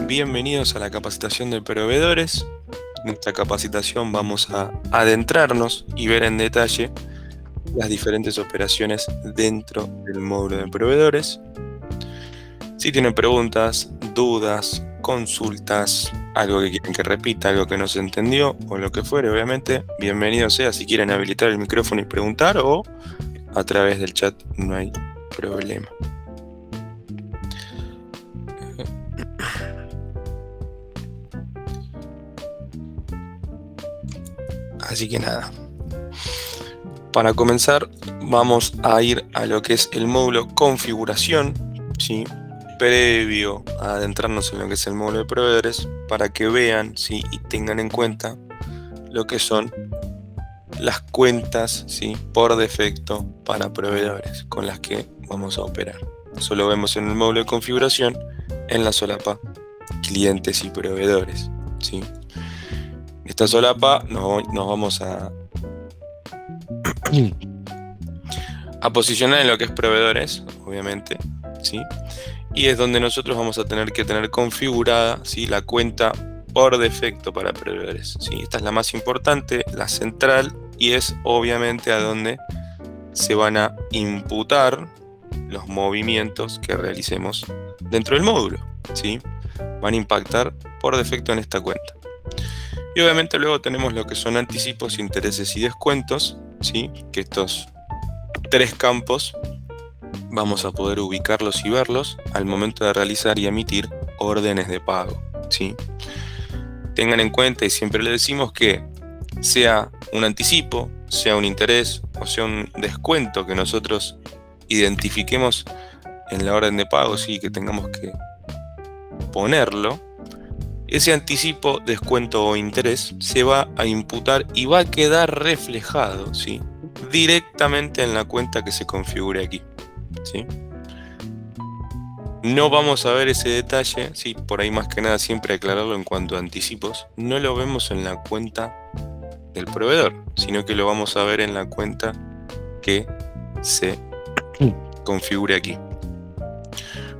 bienvenidos a la capacitación de proveedores. En esta capacitación vamos a adentrarnos y ver en detalle las diferentes operaciones dentro del módulo de proveedores. Si tienen preguntas, dudas, consultas, algo que quieren que repita, algo que no se entendió o lo que fuere, obviamente, bienvenido sea. Si quieren habilitar el micrófono y preguntar, o a través del chat, no hay problema. Así que nada, para comenzar vamos a ir a lo que es el módulo configuración, ¿sí? Previo a adentrarnos en lo que es el módulo de proveedores, para que vean, ¿sí? Y tengan en cuenta lo que son las cuentas, ¿sí? Por defecto para proveedores con las que vamos a operar. Eso lo vemos en el módulo de configuración en la solapa clientes y proveedores, ¿sí? Esta solapa nos vamos a posicionar en lo que es proveedores, obviamente, ¿sí? Y es donde nosotros vamos a tener que tener configurada, ¿sí? La cuenta por defecto para proveedores, ¿sí? Esta es la más importante, la central, y es obviamente a donde se van a imputar los movimientos que realicemos dentro del módulo, ¿sí? Van a impactar por defecto en esta cuenta. Y obviamente luego tenemos lo que son anticipos, intereses y descuentos, ¿sí? Que estos tres campos vamos a poder ubicarlos y verlos al momento de realizar y emitir órdenes de pago, ¿sí? Tengan en cuenta, y siempre les decimos, que sea un anticipo, sea un interés o sea un descuento que nosotros identifiquemos en la orden de pago, ¿sí? Que tengamos que ponerlo. Ese anticipo, descuento o interés se va a imputar y va a quedar reflejado, ¿sí? Directamente en la cuenta que se configure aquí, ¿sí? No vamos a ver ese detalle, ¿sí? Por ahí más que nada siempre aclararlo en cuanto a anticipos. No lo vemos en la cuenta del proveedor, sino que lo vamos a ver en la cuenta que se configure aquí.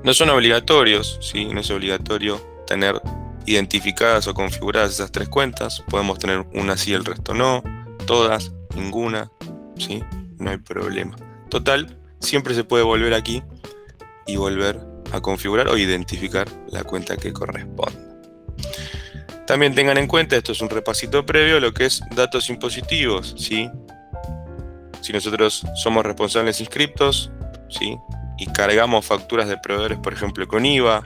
No son obligatorios, ¿sí? No es obligatorio tener identificadas o configuradas esas tres cuentas. Podemos tener una sí, el resto no, todas, ninguna, ¿sí? No hay problema. Total, siempre se puede volver aquí y volver a configurar o identificar la cuenta que corresponda. También tengan en cuenta, esto es un repasito previo, lo que es datos impositivos, ¿sí? Si nosotros somos responsables inscriptos, ¿sí? Y cargamos facturas de proveedores, por ejemplo, con IVA,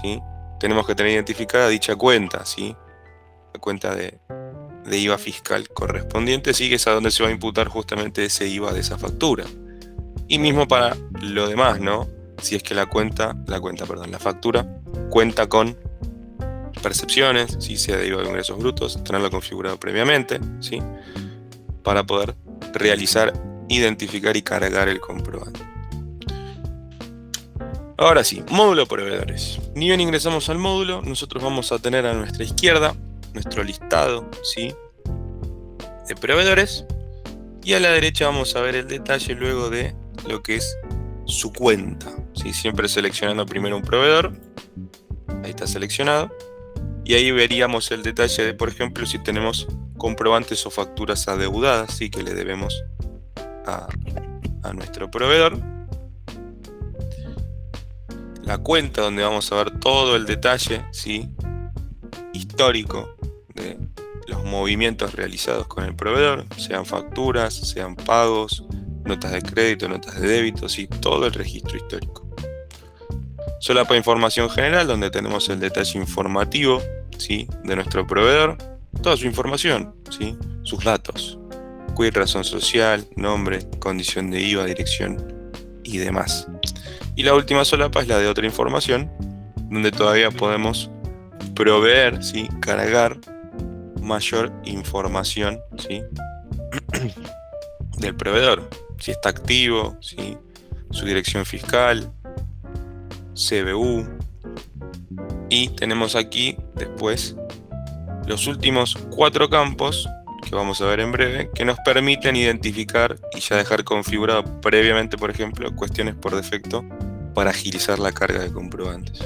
¿sí? Tenemos que tener identificada dicha cuenta, ¿sí? La cuenta de IVA fiscal correspondiente, sí, que es a donde se va a imputar justamente ese IVA de esa factura. Y mismo para lo demás, ¿no? Si es que la factura cuenta con percepciones, ¿sí? Sea de IVA de ingresos brutos, tenerlo configurado previamente, ¿sí? Para poder realizar, identificar y cargar el comprobante. Ahora sí, módulo proveedores. Ni bien ingresamos al módulo, nosotros vamos a tener a nuestra izquierda nuestro listado, ¿sí? De proveedores, y a la derecha vamos a ver el detalle luego de lo que es su cuenta, ¿sí? Siempre seleccionando primero un proveedor, ahí está seleccionado, y ahí veríamos el detalle de, por ejemplo, si tenemos comprobantes o facturas adeudadas, ¿sí? Que le debemos a nuestro proveedor. La cuenta donde vamos a ver todo el detalle, ¿sí? Histórico de los movimientos realizados con el proveedor, sean facturas, sean pagos, notas de crédito, notas de débito, ¿sí? Todo el registro histórico. Solapa información general, donde tenemos el detalle informativo, ¿sí? De nuestro proveedor, toda su información, ¿sí? Sus datos, CUIR, razón social, nombre, condición de IVA, dirección y demás. Y la última solapa es la de otra información, donde todavía podemos proveer, ¿sí? Cargar mayor información, ¿sí? Del proveedor, si está activo, ¿sí? Su dirección fiscal, CBU, y tenemos aquí después los últimos 4 campos que vamos a ver en breve, que nos permiten identificar y ya dejar configurado previamente, por ejemplo, cuestiones por defecto para agilizar la carga de comprobantes.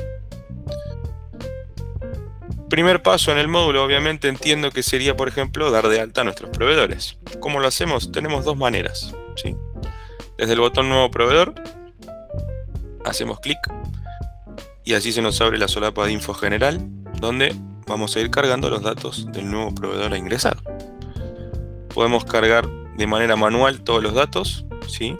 primer paso en el módulo, obviamente, entiendo que sería, por ejemplo, dar de alta a nuestros proveedores. ¿Cómo lo hacemos? Tenemos dos maneras, ¿sí? Desde el botón Nuevo Proveedor, hacemos clic y así se nos abre la solapa de info general, donde vamos a ir cargando los datos del nuevo proveedor a ingresar. Podemos cargar de manera manual todos los datos, ¿sí?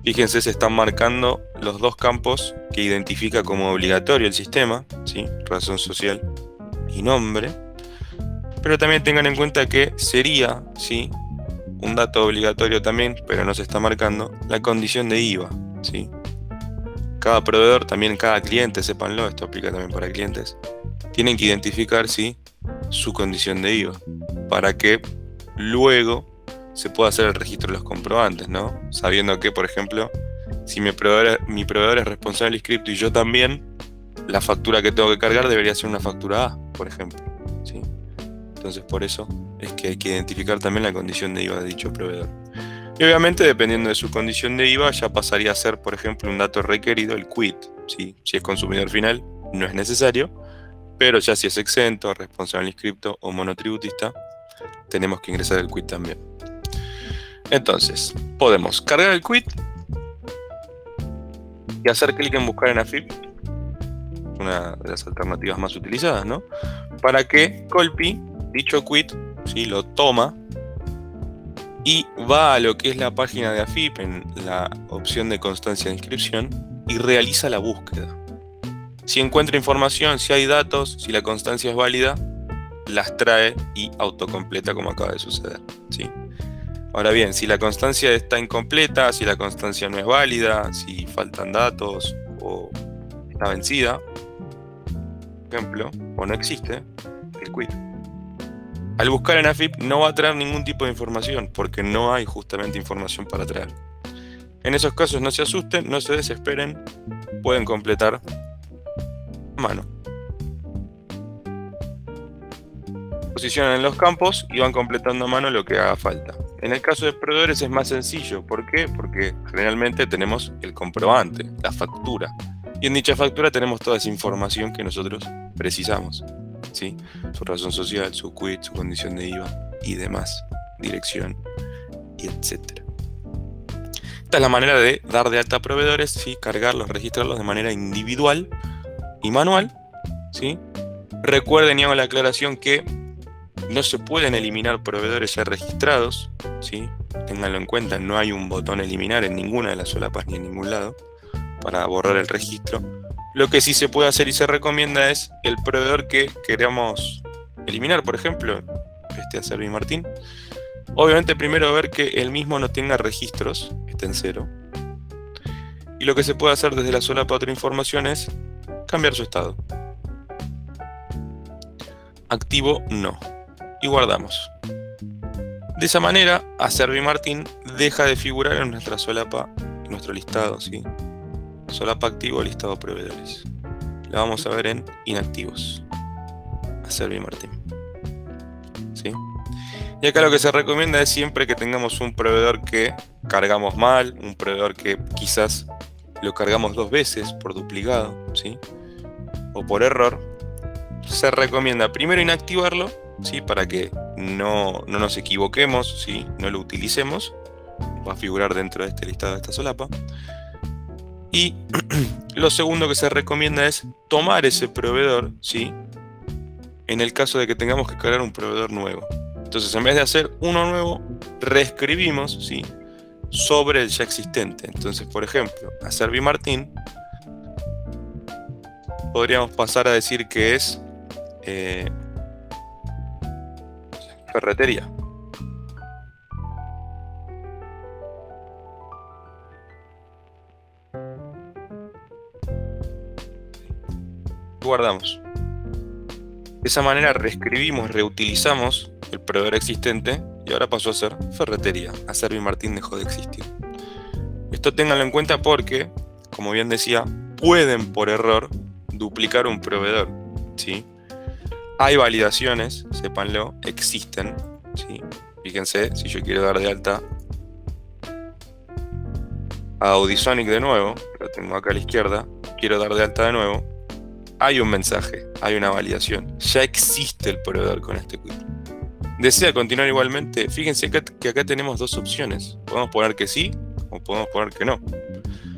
Fíjense, se están marcando los dos campos que identifica como obligatorio el sistema, ¿sí? Razón social y nombre. Pero también tengan en cuenta que sería, ¿sí?, un dato obligatorio también, pero no se está marcando, la condición de IVA, ¿sí? Cada proveedor, también cada cliente, sépanlo, esto aplica también para clientes, tienen que identificar, ¿sí?, su condición de IVA, para que luego se pueda hacer el registro de los comprobantes, ¿no? Sabiendo que, por ejemplo, si mi proveedor es responsable inscripto y yo también, la factura que tengo que cargar debería ser una factura A, por ejemplo, ¿sí? Entonces, por eso es que hay que identificar también la condición de IVA de dicho proveedor. Y obviamente, dependiendo de su condición de IVA, ya pasaría a ser, por ejemplo, un dato requerido, el quit, ¿sí? Si es consumidor final, no es necesario, pero ya si es exento, responsable inscripto o monotributista, tenemos que ingresar el quit también. Entonces, podemos cargar el quit y hacer clic en buscar en AFIP, una de las alternativas más utilizadas, ¿no? Para que Colpi, dicho quit, ¿sí?, lo toma y va a lo que es la página de AFIP en la opción de constancia de inscripción y realiza la búsqueda. Si encuentra información, si hay datos, si la constancia es válida, las trae y autocompleta como acaba de suceder, ¿sí? Ahora bien, si la constancia está incompleta, si la constancia no es válida, si faltan datos o está vencida, por ejemplo, o no existe, el quit. Al buscar en AFIP no va a traer ningún tipo de información porque no hay justamente información para traer. En esos casos no se asusten, no se desesperen, pueden completar a mano. Posicionan en los campos y van completando a mano lo que haga falta. En el caso de proveedores es más sencillo. ¿Por qué? Porque generalmente tenemos el comprobante, la factura. Y en dicha factura tenemos toda esa información que nosotros precisamos, ¿sí? Su razón social, su quit, su condición de IVA y demás, dirección, y etc. Esta es la manera de dar de alta a proveedores, ¿sí?, cargarlos, registrarlos de manera individual y manual, ¿sí? Recuerden y hago la aclaración que no se pueden eliminar proveedores ya registrados, ¿sí? Ténganlo en cuenta, no hay un botón eliminar en ninguna de las solapas ni en ningún lado para borrar el registro. Lo que sí se puede hacer y se recomienda es el proveedor que queramos eliminar, por ejemplo, a Servimartin. Obviamente primero ver que el mismo no tenga registros, esté en cero. Y lo que se puede hacer desde la solapa otra información es cambiar su estado. Activo no. Y guardamos. De esa manera, a Servimartin deja de figurar en nuestra solapa, en nuestro listado, ¿sí? Solapa activo, listado proveedores. La vamos a ver en inactivos. A Servimartin, ¿sí? Y acá lo que se recomienda es siempre que tengamos un proveedor que cargamos mal, un proveedor que quizás lo cargamos 2 veces por duplicado, ¿sí?, o por error, se recomienda primero inactivarlo, ¿sí?, para que no nos equivoquemos, ¿sí?, no lo utilicemos. Va a figurar dentro de este listado de esta solapa. Y lo segundo que se recomienda es tomar ese proveedor, ¿sí?, en el caso de que tengamos que cargar un proveedor nuevo. Entonces, en vez de hacer uno nuevo, reescribimos, ¿sí?, sobre el ya existente. Entonces, por ejemplo, a Servimartin podríamos pasar a decir que es ferretería. Guardamos. De esa manera reescribimos, reutilizamos el proveedor existente y ahora pasó a ser ferretería. A Servimartin dejó de existir. Esto ténganlo en cuenta porque, como bien decía, pueden por error duplicar un proveedor, ¿sí? Hay validaciones, sépanlo, existen, ¿sí? Fíjense, si yo quiero dar de alta a Audisonic de nuevo, lo tengo acá a la izquierda, quiero dar de alta de nuevo, hay un mensaje, hay una validación. Ya existe el proveedor con este query. ¿Desea continuar igualmente? Fíjense que acá tenemos dos opciones. Podemos poner que sí o podemos poner que no.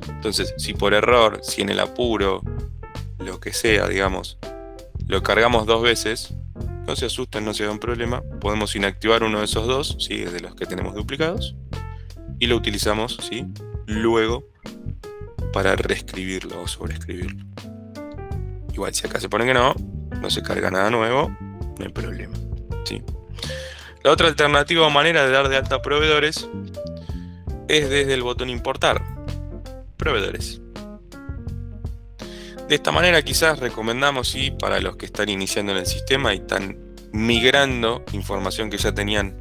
Entonces, si por error, si en el apuro, lo que sea, digamos, lo cargamos dos veces, no se asusten, no se hagan problema. Podemos inactivar uno de esos dos, ¿sí? De los que tenemos duplicados, y lo utilizamos, ¿sí? Luego para reescribirlo o sobreescribirlo. Igual, si acá se pone que no se carga nada nuevo, no hay problema, ¿sí? La otra alternativa o manera de dar de alta proveedores es desde el botón importar proveedores. De esta manera quizás recomendamos, ¿sí? Para los que están iniciando en el sistema y están migrando información que ya tenían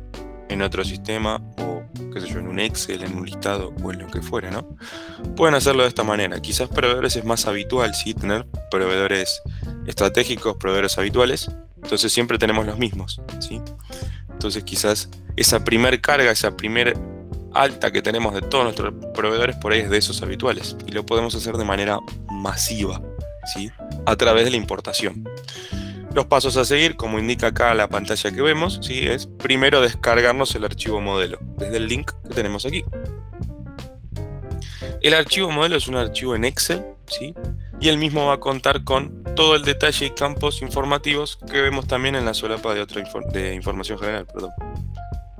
en otro sistema o qué sé yo, en un Excel, en un listado o en lo que fuera, ¿no? Pueden hacerlo de esta manera. Quizás proveedores es más habitual, ¿sí? Tener proveedores estratégicos, proveedores habituales. Entonces siempre tenemos los mismos, ¿sí? Entonces quizás esa primer carga, esa primer alta que tenemos de todos nuestros proveedores por ahí es de esos habituales. Y lo podemos hacer de manera masiva, ¿sí? A través de la importación. Los pasos a seguir, como indica acá la pantalla que vemos, ¿sí? Es primero descargarnos el archivo modelo, desde el link que tenemos aquí. El archivo modelo es un archivo en Excel, ¿sí? Y el mismo va a contar con todo el detalle y campos informativos que vemos también en la solapa de de información general, perdón.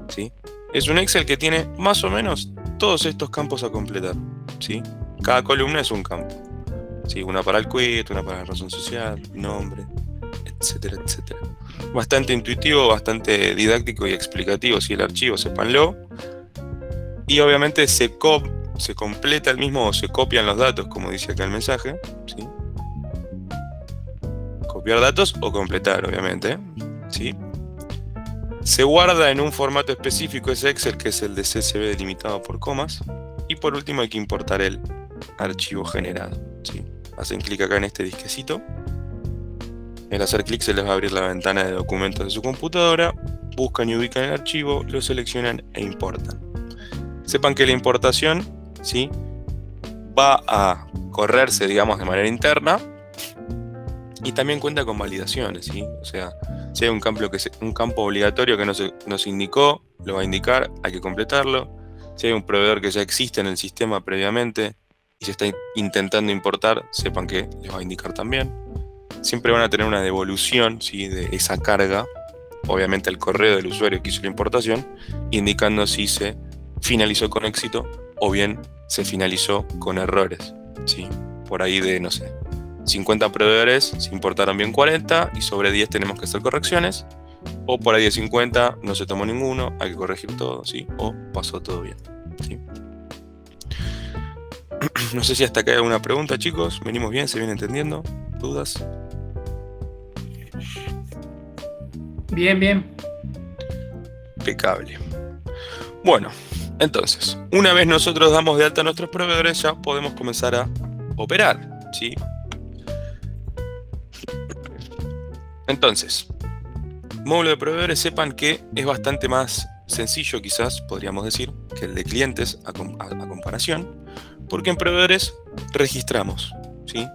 ¿Sí? Es un Excel que tiene más o menos todos estos campos a completar, ¿sí? Cada columna es un campo, ¿sí? Una para el quit, una para la razón social, nombre, etcétera, etcétera. Bastante intuitivo, bastante didáctico y explicativo, si el archivo, sépanlo. Y obviamente se completa el mismo o se copian los datos, como dice acá el mensaje, ¿sí? Copiar datos o completar, obviamente, ¿sí? Se guarda en un formato específico ese Excel, que es el de CSV delimitado por comas. Y por último hay que importar el archivo generado, ¿sí? Hacen clic acá en este disquecito. Al hacer clic se les va a abrir la ventana de documentos de su computadora. Buscan y ubican el archivo, lo seleccionan e importan. Sepan que la importación, ¿sí? Va a correrse, digamos, de manera interna. Y también cuenta con validaciones, ¿sí? O sea, si hay un campo obligatorio que nos indicó, lo va a indicar, hay que completarlo. Si hay un proveedor que ya existe en el sistema previamente y se está intentando importar, sepan que les va a indicar también. Siempre van a tener una devolución, ¿sí? De esa carga, obviamente el correo del usuario que hizo la importación, indicando si se finalizó con éxito o bien se finalizó con errores, ¿sí? Por ahí de, no sé, 50 proveedores, se importaron bien 40 y sobre 10 tenemos que hacer correcciones, o por ahí de 50 no se tomó ninguno, hay que corregir todo, ¿sí? O pasó todo bien, ¿sí? No sé si hasta acá hay alguna pregunta, chicos. ¿Venimos bien? ¿Se viene entendiendo? ¿Dudas? Bien, bien. Impecable. Bueno, entonces, una vez nosotros damos de alta a nuestros proveedores, ya podemos comenzar a operar, ¿sí? Entonces, módulo de proveedores, sepan que es bastante más sencillo, quizás, podríamos decir, que el de clientes a comparación, porque en proveedores registramos, ¿sí?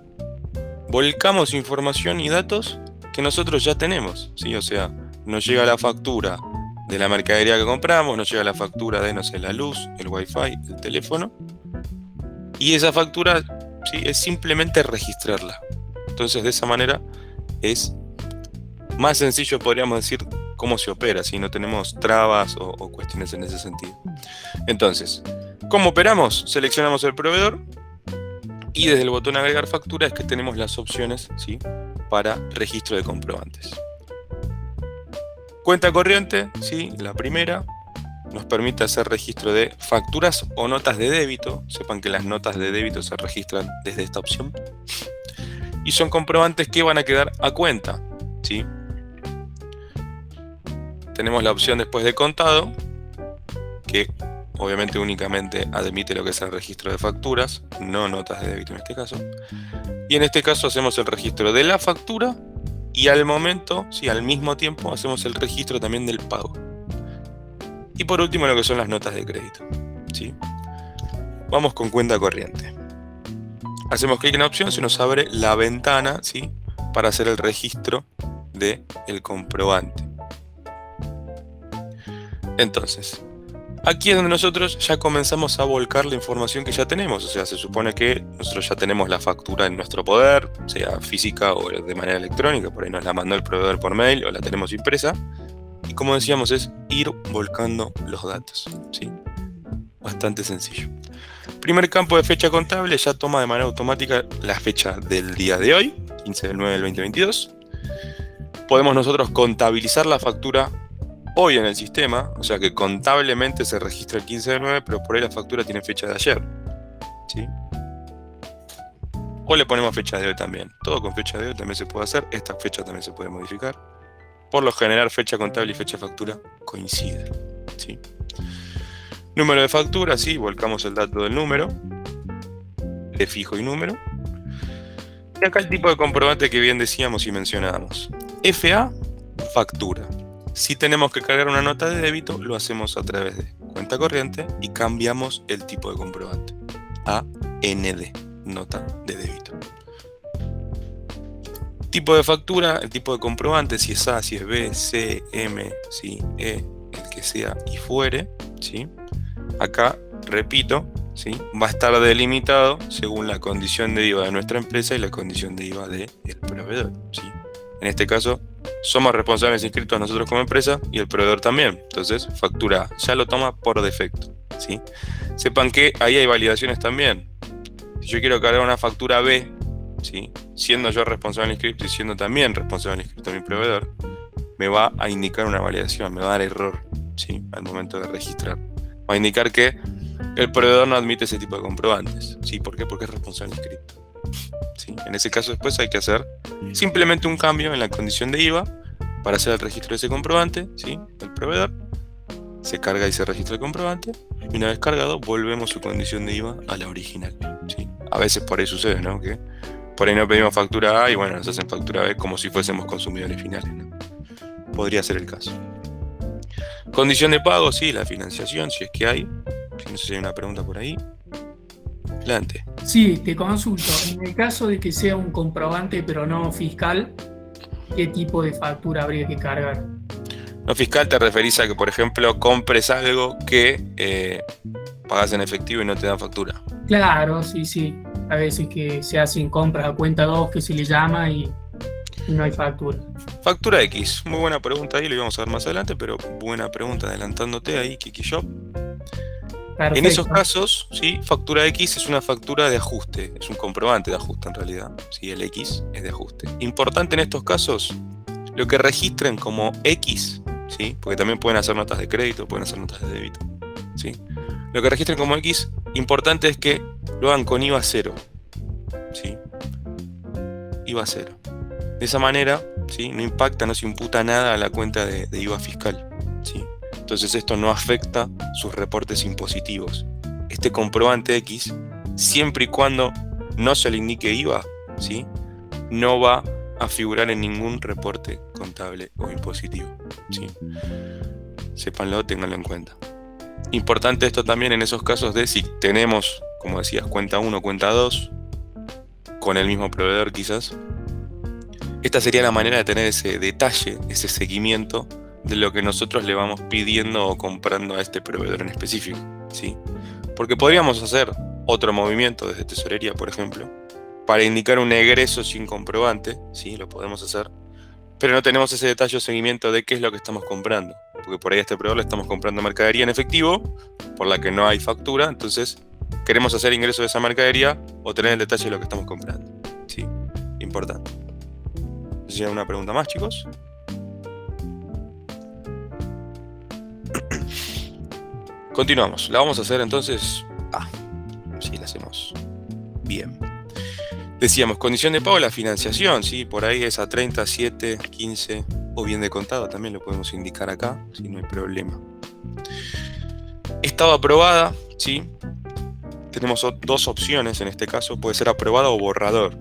Volcamos información y datos que nosotros ya tenemos, ¿sí? O sea, nos llega la factura de la mercadería que compramos, nos llega la factura de, no sé, la luz, el wifi, el teléfono, y esa factura, ¿sí? Es simplemente registrarla. Entonces, de esa manera es más sencillo, podríamos decir, cómo se opera, si no tenemos trabas o cuestiones en ese sentido. Entonces, ¿cómo operamos? Seleccionamos el proveedor y desde el botón agregar factura es que tenemos las opciones, ¿sí? Para registro de comprobantes. Cuenta corriente, ¿sí? La primera nos permite hacer registro de facturas o notas de débito. Sepan que las notas de débito se registran desde esta opción. Y son comprobantes que van a quedar a cuenta, ¿sí? Tenemos la opción después de contado, que obviamente únicamente admite lo que es el registro de facturas, no notas de débito en este caso. Y en este caso hacemos el registro de la factura y al momento, sí, al mismo tiempo, hacemos el registro también del pago. Y por último lo que son las notas de crédito, ¿sí? Vamos con cuenta corriente. Hacemos clic en la opción, se nos abre la ventana, ¿sí? para hacer el registro del comprobante. Entonces, aquí es donde nosotros ya comenzamos a volcar la información que ya tenemos. O sea, se supone que nosotros ya tenemos la factura en nuestro poder, sea física o de manera electrónica. Por ahí nos la mandó el proveedor por mail o la tenemos impresa. Y como decíamos, es ir volcando los datos, ¿sí? Bastante sencillo. Primer campo de fecha contable ya toma de manera automática la fecha del día de hoy, 15 del 9 del 2022. Podemos nosotros contabilizar la factura hoy en el sistema, o sea que contablemente se registra el 15 del 9, pero por ahí la factura tiene fecha de ayer, ¿sí? O le ponemos fecha de hoy también. Todo con fecha de hoy también se puede hacer. Esta fecha también se puede modificar. Por lo general, fecha contable y fecha de factura coinciden, ¿sí? Número de factura, sí, volcamos el dato del número, de fijo y número. Y acá el tipo de comprobante que bien decíamos y mencionábamos. FA, factura. Si tenemos que cargar una nota de débito, lo hacemos a través de cuenta corriente y cambiamos el tipo de comprobante a ND, nota de débito. Tipo de factura, el tipo de comprobante, si es A, si es B, C, M, si E, el que sea y fuere, ¿sí? Acá, repito, ¿sí? Va a estar delimitado según la condición de IVA de nuestra empresa y la condición de IVA del proveedor, ¿sí? En este caso, somos responsables inscritos nosotros como empresa y el proveedor también. Entonces, factura A ya lo toma por defecto, ¿sí? Sepan que ahí hay validaciones también. Si yo quiero cargar una factura B, ¿sí? Siendo yo responsable inscrito y siendo también responsable inscrito mi proveedor, me va a indicar una validación, me va a dar error, ¿sí? Al momento de registrar. Va a indicar que el proveedor no admite ese tipo de comprobantes, ¿sí? ¿Por qué? Porque es responsable inscrito, ¿sí? En ese caso después hay que hacer simplemente un cambio en la condición de IVA para hacer el registro de ese comprobante, ¿sí? El proveedor se carga y se registra el comprobante y una vez cargado volvemos su condición de IVA a la original, ¿sí? A veces por ahí sucede, ¿no? Que por ahí no pedimos factura A y bueno, nos hacen factura B como si fuésemos consumidores finales, ¿no? Podría ser el caso. Condición de pago, sí, la financiación, si es que hay. No sé si hay una pregunta por ahí. Adelante. Sí, te consulto. En el caso de que sea un comprobante pero no fiscal, ¿qué tipo de factura habría que cargar? No fiscal te referís a que, por ejemplo, compres algo que pagas en efectivo y no te dan factura. Claro, sí. A veces que se hacen compras a cuenta 2 que se le llama y no hay factura. Factura X, muy buena pregunta ahí, lo íbamos a ver más adelante, pero buena pregunta adelantándote ahí, Kiki Shop. Perfecto. En esos casos, sí, factura X es una factura de ajuste, es un comprobante de ajuste en realidad, sí, el X es de ajuste. Importante en estos casos, lo que registren como X, sí, porque también pueden hacer notas de crédito, pueden hacer notas de débito, sí. Lo que registren como X, importante es que lo hagan con IVA 0, sí, IVA 0. De esa manera, ¿sí? No impacta, no se imputa nada a la cuenta de IVA fiscal, ¿sí? Entonces esto no afecta sus reportes impositivos. Este comprobante X, siempre y cuando no se le indique IVA, ¿sí? No va a figurar en ningún reporte contable o impositivo, ¿sí? Sépanlo, ténganlo en cuenta. Importante esto también en esos casos de si tenemos, como decías, cuenta 1, cuenta 2, con el mismo proveedor quizás. Esta sería la manera de tener ese detalle, ese seguimiento de lo que nosotros le vamos pidiendo o comprando a este proveedor en específico, ¿sí? Porque podríamos hacer otro movimiento desde tesorería, por ejemplo, para indicar un egreso sin comprobante, ¿sí? Lo podemos hacer, pero no tenemos ese detalle o seguimiento de qué es lo que estamos comprando, porque por ahí a este proveedor le estamos comprando mercadería en efectivo, por la que no hay factura, entonces queremos hacer ingreso de esa mercadería o tener el detalle de lo que estamos comprando, ¿sí? Importante. ¿Si hay una pregunta más, chicos? Continuamos. La vamos a hacer entonces. Sí, la hacemos bien. Decíamos, condición de pago, la financiación, ¿sí? Por ahí es a 30, 7, 15 o bien de contado, también lo podemos indicar acá, si no hay problema. Estado aprobada, ¿sí? Tenemos dos opciones en este caso, puede ser aprobada o borrador.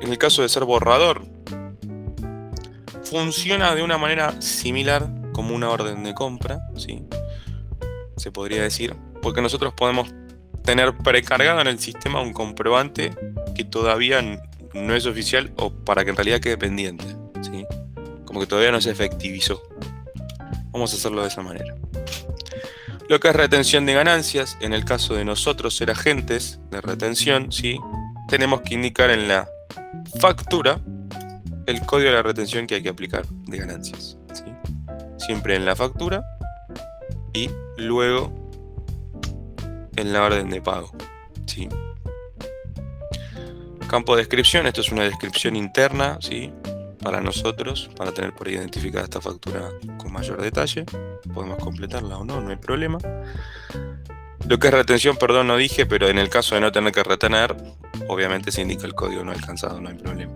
En el caso de ser borrador, funciona de una manera similar como una orden de compra, ¿sí? Se podría decir, porque nosotros podemos tener precargado en el sistema un comprobante que todavía no es oficial o para que en realidad quede pendiente, ¿sí? Como que todavía no se efectivizó. Vamos a hacerlo de esa manera. Lo que es retención de ganancias, en el caso de nosotros ser agentes de retención, ¿sí? Tenemos que indicar en la factura el código de la retención que hay que aplicar de ganancias, ¿sí? Siempre en la factura y luego en la orden de pago, ¿sí? Campo de descripción, esto es una descripción interna, ¿sí? Para nosotros, para tener por ahí identificada esta factura con mayor detalle. Podemos completarla o no, no hay problema. Lo que es retención, perdón, no dije, pero en el caso de no tener que retener, obviamente se indica el código no alcanzado, no hay problema.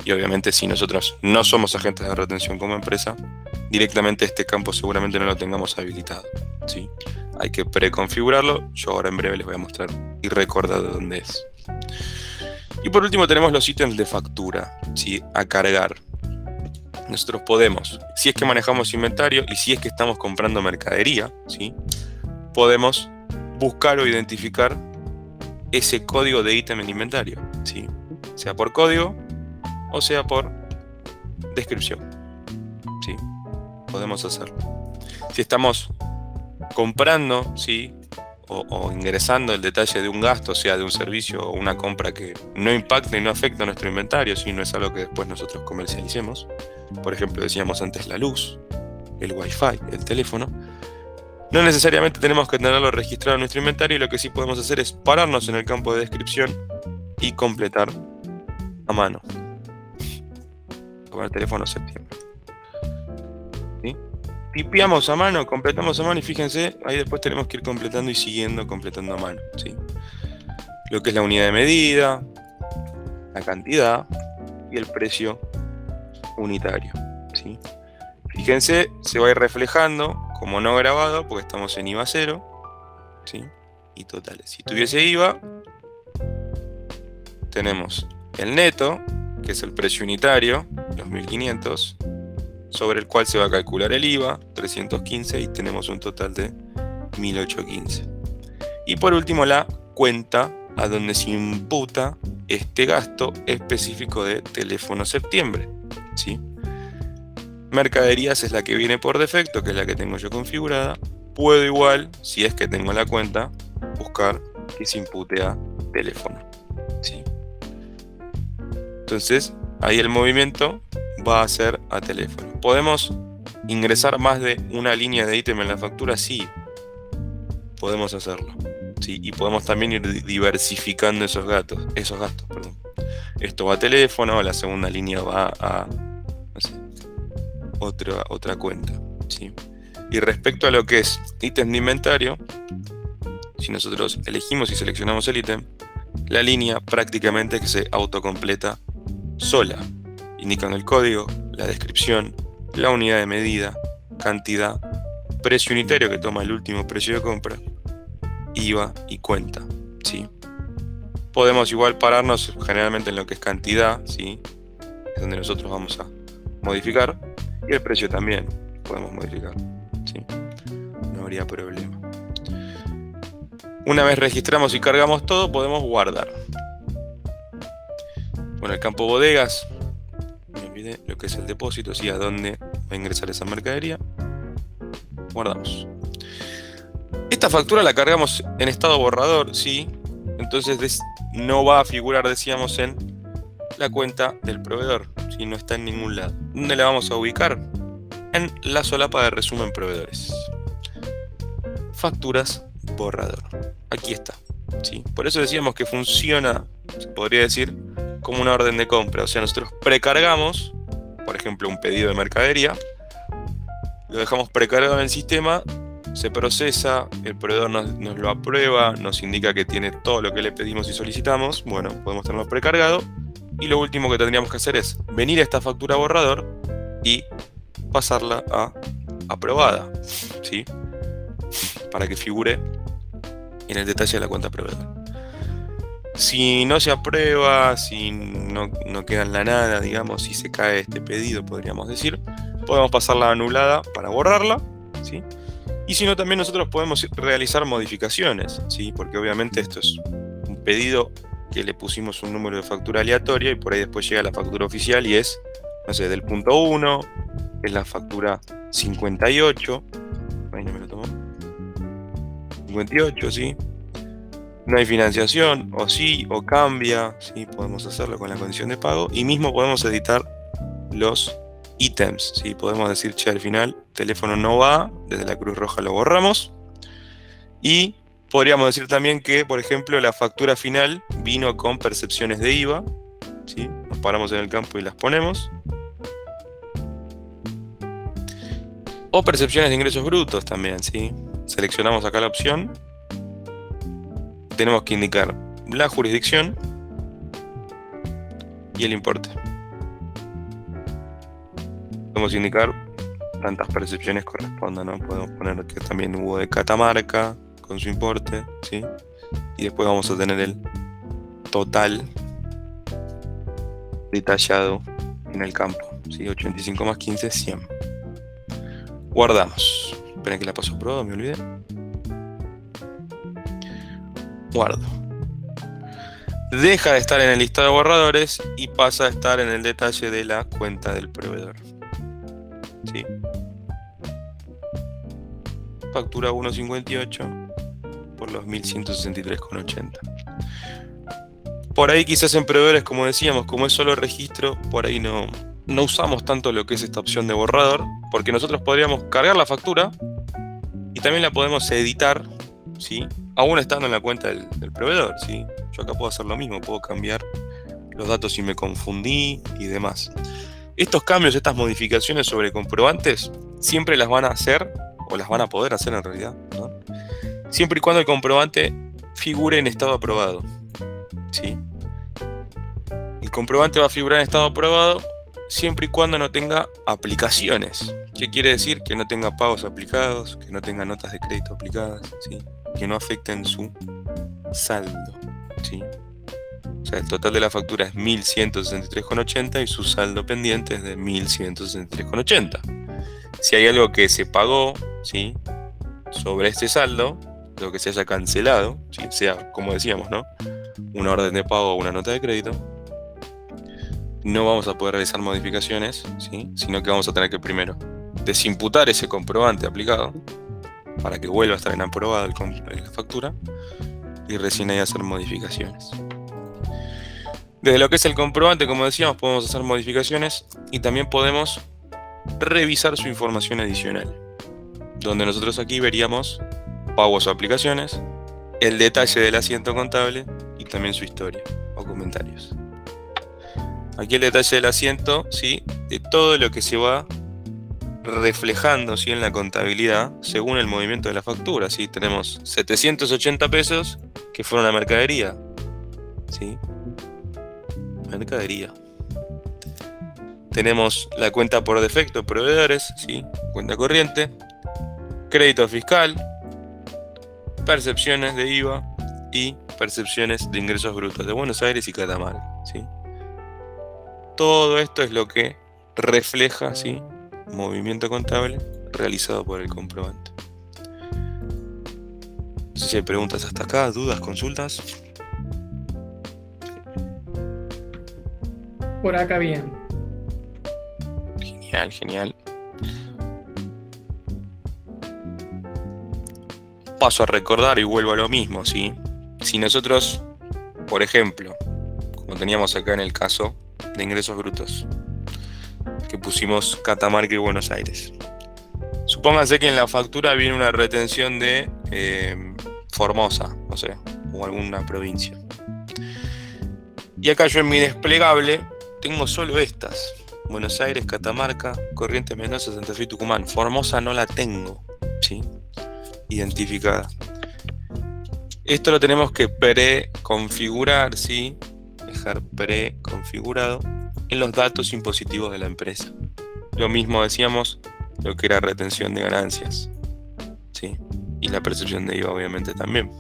Y obviamente si nosotros no somos agentes de retención como empresa, directamente este campo seguramente no lo tengamos habilitado, ¿sí? Hay que preconfigurarlo, yo ahora en breve les voy a mostrar y recordar de dónde es. Y por último tenemos los ítems de factura, ¿sí? A cargar. Nosotros podemos, si es que manejamos inventario y si es que estamos comprando mercadería, ¿sí? Podemos buscar o identificar ese código de ítem en inventario, ¿sí? Sea por código o sea por descripción, ¿sí? Podemos hacerlo. Si estamos comprando, ¿sí? O ingresando el detalle de un gasto, sea de un servicio o una compra que no impacta y no afecta a nuestro inventario, si no es algo que después nosotros comercialicemos. Por ejemplo, decíamos antes la luz, el wifi, el teléfono. No necesariamente tenemos que tenerlo registrado en nuestro inventario, y lo que sí podemos hacer es pararnos en el campo de descripción y completar a mano. Con el teléfono septiembre. ¿Sí? Tipeamos a mano, completamos a mano y fíjense, ahí después tenemos que ir completando y siguiendo completando a mano, ¿sí? Lo que es la unidad de medida, la cantidad y el precio unitario, ¿sí? Fíjense, se va a ir reflejando como no grabado porque estamos en IVA 0, ¿sí? Y totales. Si tuviese IVA, tenemos el neto, que es el precio unitario, los 1500, sobre el cual se va a calcular el IVA, 315, y tenemos un total de 1815. Y por último la cuenta a donde se imputa este gasto específico de teléfono septiembre, ¿sí? Mercaderías es la que viene por defecto, que es la que tengo yo configurada. Puedo igual, si es que tengo la cuenta, buscar que se impute a teléfono, ¿sí? Entonces, ahí el movimiento va a ser a teléfono. ¿Podemos ingresar más de una línea de ítem en la factura? Sí, podemos hacerlo, ¿sí? Y podemos también ir diversificando esos gastos, perdón. Esto va a teléfono, la segunda línea va a, no sé, otra cuenta, ¿sí? Y respecto a lo que es ítem de inventario, si nosotros elegimos y seleccionamos el ítem, la línea prácticamente que se autocompleta sola, indicando el código, la descripción, la unidad de medida, cantidad, precio unitario que toma el último precio de compra, IVA y cuenta, ¿sí? Podemos igual pararnos generalmente en lo que es cantidad, ¿sí? Es donde nosotros vamos a modificar, y el precio también podemos modificar, ¿sí? No habría problema. Una vez registramos y cargamos todo, podemos guardar. Bueno, el campo bodegas, me olvidé lo que es el depósito, ¿sí? A dónde va a ingresar esa mercadería. Guardamos. Esta factura la cargamos en estado borrador, ¿sí? Entonces no va a figurar, decíamos, en la cuenta del proveedor, ¿sí? No está en ningún lado. ¿Dónde la vamos a ubicar? En la solapa de resumen proveedores. Facturas borrador. Aquí está, ¿sí? Por eso decíamos que funciona, se podría decir, como una orden de compra. O sea, nosotros precargamos, por ejemplo, un pedido de mercadería, lo dejamos precargado en el sistema, se procesa, el proveedor nos lo aprueba, nos indica que tiene todo lo que le pedimos y solicitamos. Bueno, podemos tenerlo precargado, y lo último que tendríamos que hacer es venir a esta factura borrador y pasarla a aprobada, ¿sí? Para que figure en el detalle de la cuenta proveedor. Si no se aprueba, si no queda en la nada, digamos, si se cae este pedido, podríamos decir, podemos pasarla anulada para borrarla, ¿sí? Y si no, también nosotros podemos realizar modificaciones, ¿sí? Porque obviamente esto es un pedido que le pusimos un número de factura aleatorio y por ahí después llega la factura oficial y es, no sé, del punto 1, es la factura 58. Ahí no me lo tomó. 58, ¿sí? No hay financiación, o sí, o cambia, ¿sí? Podemos hacerlo con la condición de pago y mismo podemos editar los ítems, ¿sí? Podemos decir, che, al final, teléfono no va, desde la Cruz Roja lo borramos y podríamos decir también que, por ejemplo, la factura final vino con percepciones de IVA, ¿sí? Nos paramos en el campo y las ponemos. O percepciones de ingresos brutos también, ¿sí? Seleccionamos acá la opción. Tenemos que indicar la jurisdicción y el importe. Podemos indicar tantas percepciones correspondan, ¿no? Podemos poner que también hubo de Catamarca con su importe, ¿sí? Y después vamos a tener el total detallado en el campo, ¿sí? 85 más 15, 100. Guardamos. Esperen que la paso probado, me olvidé. Guardo. Deja de estar en el listado de borradores y pasa a estar en el detalle de la cuenta del proveedor. ¿Sí? Factura 1.58 por los 1.163,80. Por ahí quizás en proveedores, como decíamos, como es solo registro, por ahí no usamos tanto lo que es esta opción de borrador, porque nosotros podríamos cargar la factura y también la podemos editar, ¿sí? Aún estando en la cuenta del proveedor, ¿sí? Yo acá puedo hacer lo mismo, puedo cambiar los datos si me confundí y demás. Estos cambios, estas modificaciones sobre comprobantes, siempre las van a hacer, o las van a poder hacer en realidad, ¿no? Siempre y cuando el comprobante figure en estado aprobado, ¿sí? El comprobante va a figurar en estado aprobado siempre y cuando no tenga aplicaciones. ¿Qué quiere decir? Que no tenga pagos aplicados, que no tenga notas de crédito aplicadas, ¿sí? Que no afecten su saldo, ¿sí? O sea, el total de la factura es 1.163,80 y su saldo pendiente es de 1.163,80. Si hay algo que se pagó, ¿sí? Sobre este saldo, lo que se haya cancelado, ¿sí? Sea, como decíamos, ¿no? Una orden de pago o una nota de crédito, no vamos a poder realizar modificaciones, ¿sí? Sino que vamos a tener que primero desimputar ese comprobante aplicado para que vuelva a estar en aprobado la factura y recién ahí hacer modificaciones. Desde lo que es el comprobante, como decíamos, podemos hacer modificaciones y también podemos revisar su información adicional, donde nosotros aquí veríamos pagos o aplicaciones, el detalle del asiento contable y también su historia o comentarios. Aquí el detalle del asiento, ¿sí? De todo lo que se va reflejando, ¿sí? En la contabilidad según el movimiento de la factura, ¿sí? Tenemos 780 pesos que fueron a mercadería, ¿sí? Mercadería. Tenemos la cuenta por defecto, proveedores, ¿sí? Cuenta corriente, crédito fiscal, percepciones de IVA y percepciones de ingresos brutos de Buenos Aires y Catamarca, ¿sí? Todo esto es lo que refleja, ¿sí? Movimiento contable realizado por el comprobante. No sé si hay preguntas hasta acá, dudas, consultas. Por acá bien. Genial, genial. Paso a recordar y vuelvo a lo mismo, ¿sí? Si nosotros, por ejemplo, como teníamos acá en el caso de ingresos brutos, que pusimos Catamarca y Buenos Aires. Supónganse que en la factura viene una retención de Formosa, no sé, o alguna provincia. Y acá yo en mi desplegable tengo solo estas: Buenos Aires, Catamarca, Corrientes, Mendoza, Santa Fe y Tucumán. Formosa no la tengo, ¿sí? Identificada. Esto lo tenemos que preconfigurar, ¿sí? Dejar preconfigurado en los datos impositivos de la empresa. Lo mismo decíamos lo que era retención de ganancias, ¿sí? Y la percepción de IVA obviamente también.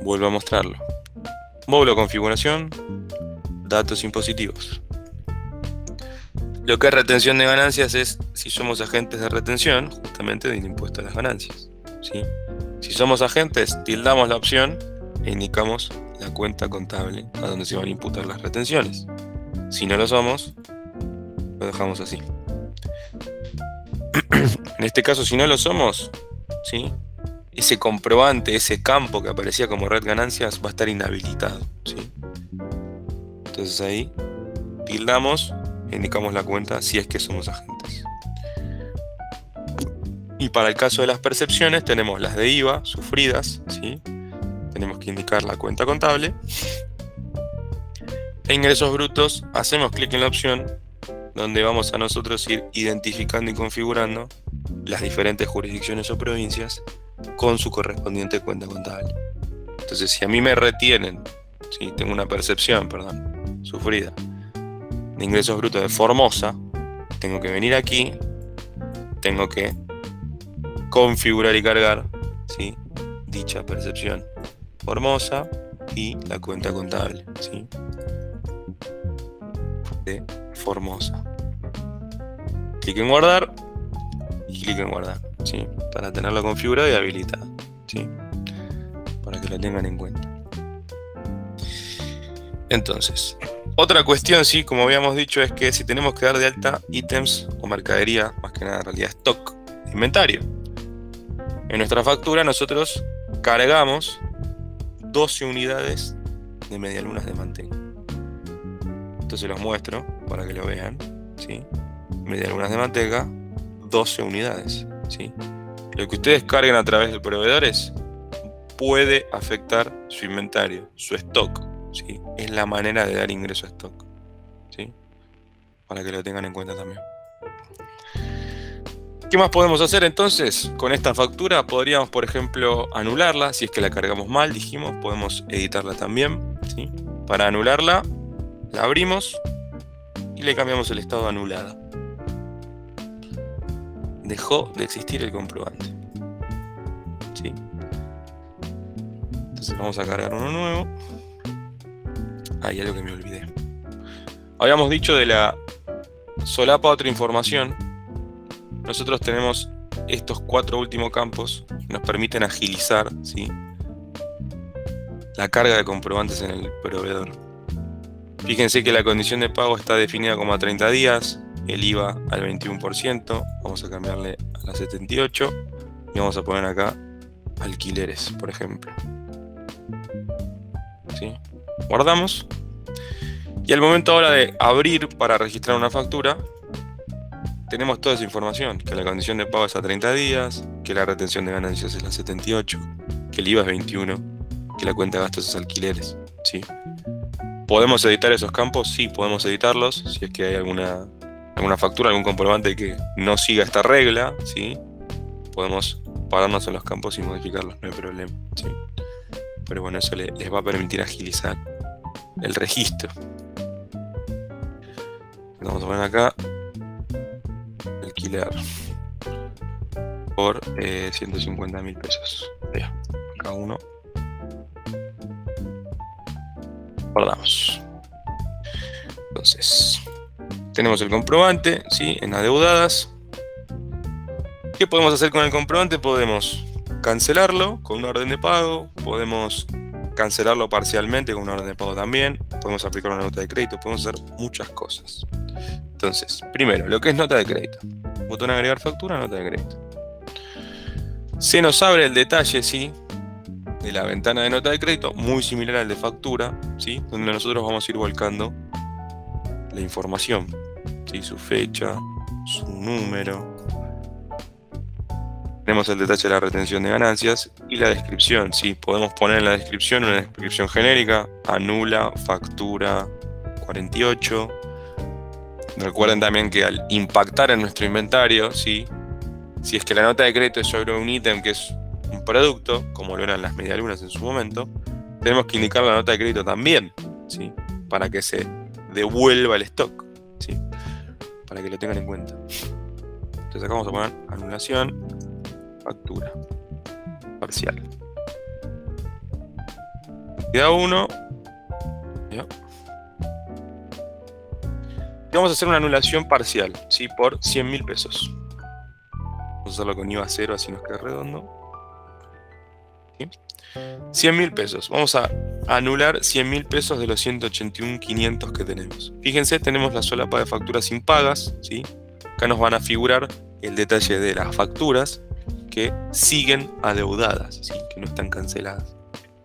Vuelvo a mostrarlo. Módulo configuración, datos impositivos. Lo que es retención de ganancias es si somos agentes de retención, justamente del impuesto a las ganancias, ¿sí? Si somos agentes, tildamos la opción e indicamos la cuenta contable a donde se van a imputar las retenciones. Si no lo somos, lo dejamos así. En este caso, si no lo somos, ¿sí?, ese comprobante, ese campo que aparecía como red ganancias va a estar inhabilitado, ¿sí? Entonces ahí tildamos e indicamos la cuenta si es que somos agentes. Y para el caso de las percepciones tenemos las de IVA sufridas, ¿sí? Tenemos que indicar la cuenta contable. E ingresos brutos, hacemos clic en la opción donde vamos a nosotros ir identificando y configurando las diferentes jurisdicciones o provincias con su correspondiente cuenta contable. Entonces, si a mí me retienen, si tengo una percepción, sufrida, de ingresos brutos de Formosa, tengo que venir aquí, tengo que configurar y cargar, ¿sí?, dicha percepción Formosa y la cuenta contable, ¿sí?, de Formosa. Clic en guardar y clic en guardar, ¿sí?, para tenerlo configurado y habilitado, ¿sí?, para que lo tengan en cuenta. Entonces, otra cuestión, sí, como habíamos dicho, es que si tenemos que dar de alta ítems o mercadería, más que nada en realidad stock, inventario. En nuestra factura nosotros cargamos 12 unidades de medialunas de manteca. Entonces los muestro para que lo vean, ¿sí? Medialunas de manteca, 12 unidades, ¿sí? Lo que ustedes carguen a través de proveedores puede afectar su inventario, su stock, ¿sí? Es la manera de dar ingreso a stock, ¿sí?, para que lo tengan en cuenta también. ¿Qué más podemos hacer entonces con esta factura? Podríamos, por ejemplo, anularla. Si es que la cargamos mal, dijimos, podemos editarla también, ¿sí? Para anularla, la abrimos y le cambiamos el estado de anulada. Dejó de existir el comprobante, ¿sí? Entonces vamos a cargar uno nuevo. Hay algo que me olvidé. Habíamos dicho de la solapa otra información. Nosotros tenemos estos 4 últimos campos que nos permiten agilizar, ¿sí?, la carga de comprobantes en el proveedor. Fíjense que la condición de pago está definida como a 30 días, el IVA al 21%, vamos a cambiarle a la 78 y vamos a poner acá alquileres, por ejemplo, ¿sí? Guardamos y al momento ahora de abrir para registrar una factura, tenemos toda esa información, que la condición de pago es a 30 días, que la retención de ganancias es la 78, que el IVA es 21, que la cuenta de gastos es alquileres, ¿sí? ¿Podemos editar esos campos? Sí, podemos editarlos. Si es que hay alguna factura, algún comprobante que no siga esta regla, ¿sí?, podemos pararnos en los campos y modificarlos, no hay problema, ¿sí? Pero bueno, eso les va a permitir agilizar el registro. Vamos a poner acá alquiler por 150.000 pesos. Ya, acá uno. Guardamos. Entonces, tenemos el comprobante, ¿sí?, en adeudadas. ¿Qué podemos hacer con el comprobante? Podemos cancelarlo con una orden de pago, podemos cancelarlo parcialmente con una orden de pago también, podemos aplicar una nota de crédito, podemos hacer muchas cosas. Entonces, primero, lo que es nota de crédito. Botón agregar factura, nota de crédito. Se nos abre el detalle, ¿sí?, de la ventana de nota de crédito, muy similar al de factura, ¿sí?, donde nosotros vamos a ir volcando la información, ¿sí?, su fecha, su número. Tenemos el detalle de la retención de ganancias y la descripción, ¿sí? Podemos poner en la descripción una descripción genérica, anula, factura 48. Recuerden también que al impactar en nuestro inventario, ¿sí?, si es que la nota de crédito es sobre un ítem que es un producto, como lo eran las medialunas en su momento, tenemos que indicar la nota de crédito también, ¿sí?, para que se devuelva el stock, ¿sí?, para que lo tengan en cuenta. Entonces acá vamos a poner anulación, factura parcial. Queda uno. ¿Ya? Y vamos a hacer una anulación parcial, ¿sí?, por 100.000 pesos. Vamos a hacerlo con IVA 0, así nos queda redondo. ¿sí? 100.000 pesos. Vamos a anular 100.000 pesos de los 181.500 que tenemos. Fíjense, tenemos la solapa de facturas impagas, ¿sí? Acá nos van a figurar el detalle de las facturas que siguen adeudadas, ¿sí? Que no están canceladas.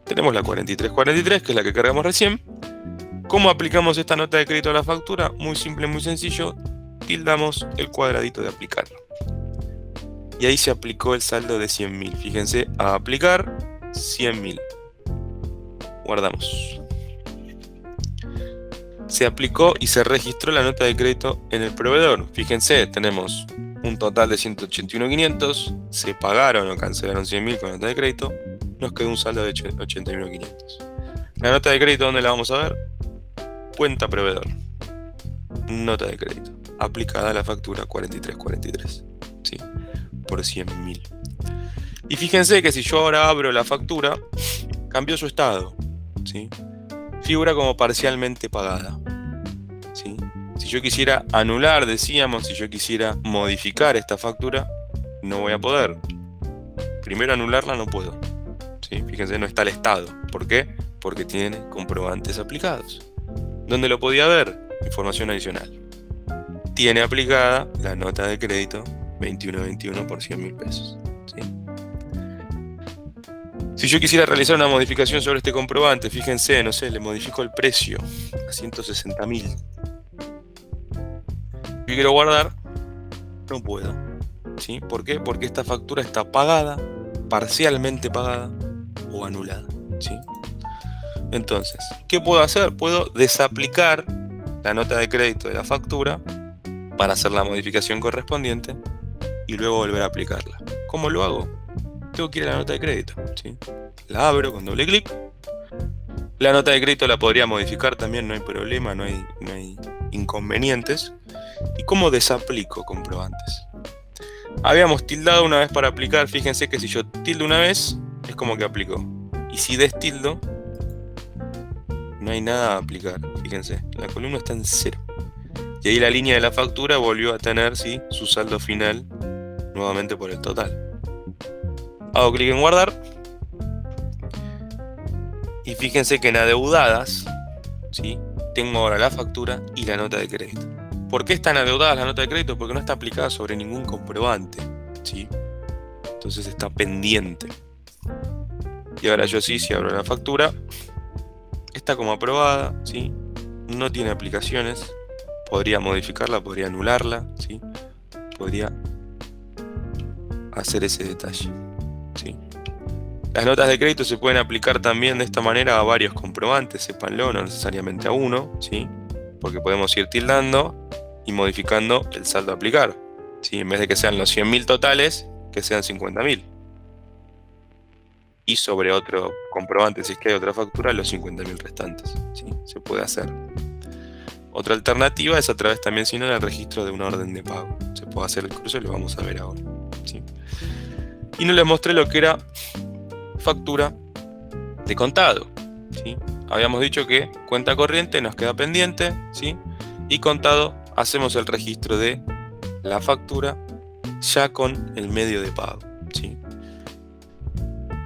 Tenemos la 4343, que es la que cargamos recién. ¿Cómo aplicamos esta nota de crédito a la factura? Muy simple, muy sencillo. Tildamos el cuadradito de aplicar. Y ahí se aplicó el saldo de 100.000. Fíjense, a aplicar 100.000. Guardamos. Se aplicó y se registró la nota de crédito en el proveedor. Fíjense, tenemos un total de 181.500. Se pagaron o cancelaron 100.000 con nota de crédito. Nos quedó un saldo de 81.500. La nota de crédito, ¿dónde la vamos a ver? Cuenta proveedor. Nota de crédito. Aplicada a la factura 4343. ¿Sí? Por 100.000. Y fíjense que si yo ahora abro la factura, cambió su estado, ¿sí? Figura como parcialmente pagada, ¿sí? Si yo quisiera anular, decíamos, si yo quisiera modificar esta factura, no voy a poder. Primero anularla no puedo, ¿sí? Fíjense, no está el estado. ¿Por qué? Porque tiene comprobantes aplicados. ¿Dónde lo podía ver? Información adicional. Tiene aplicada la nota de crédito 2121 por 100.000 pesos, ¿sí? Si yo quisiera realizar una modificación sobre este comprobante, fíjense, no sé, le modifico el precio a 160.000. Yo quiero guardar, no puedo, ¿sí? ¿Por qué? Porque esta factura está pagada, parcialmente pagada o anulada, ¿sí? Entonces, ¿qué puedo hacer? Puedo desaplicar la nota de crédito de la factura para hacer la modificación correspondiente y luego volver a aplicarla. ¿Cómo lo hago? Tengo que ir a la nota de crédito, ¿sí? La abro con doble clic. La nota de crédito la podría modificar también, no hay problema, no hay inconvenientes. ¿Y cómo desaplico comprobantes? Habíamos tildado una vez para aplicar. Fíjense que si yo tildo una vez, es como que aplicó. Y si destildo, no hay nada a aplicar. Fíjense, la columna está en 0. Y ahí la línea de la factura volvió a tener, ¿sí?, su saldo final nuevamente por el total. Hago clic en guardar. Y fíjense que en adeudadas, ¿sí?, tengo ahora la factura y la nota de crédito. ¿Por qué están adeudadas la nota de crédito? Porque no está aplicada sobre ningún comprobante, ¿sí? Entonces está pendiente. Y ahora yo sí, si abro la factura, está como aprobada, ¿sí? No tiene aplicaciones. Podría modificarla, podría anularla, ¿sí? Podría hacer ese detalle, ¿sí? Las notas de crédito se pueden aplicar también de esta manera a varios comprobantes, sépanlo, no necesariamente a uno, ¿sí? Porque podemos ir tildando y modificando el saldo a aplicar, ¿sí? En vez de que sean los 100.000 totales, que sean 50.000. Y sobre otro comprobante, si es que hay otra factura, los 50.000 restantes, ¿sí? Se puede hacer. Otra alternativa es a través también, si no, del registro de una orden de pago. Se puede hacer el cruce, lo vamos a ver ahora, ¿sí? Y no les mostré lo que era factura de contado, ¿sí? Habíamos dicho que cuenta corriente nos queda pendiente, ¿sí? Y contado hacemos el registro de la factura ya con el medio de pago, ¿sí?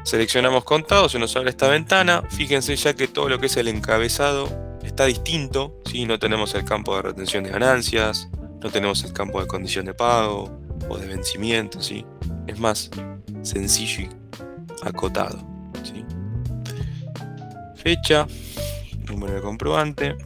Seleccionamos contado, se nos abre esta ventana. Fíjense ya que todo lo que es el encabezado está distinto, ¿sí? No tenemos el campo de retención de ganancias, no tenemos el campo de condición de pago o de vencimiento, ¿sí? Es más sencillo y acotado, ¿sí? Fecha, número de comprobante.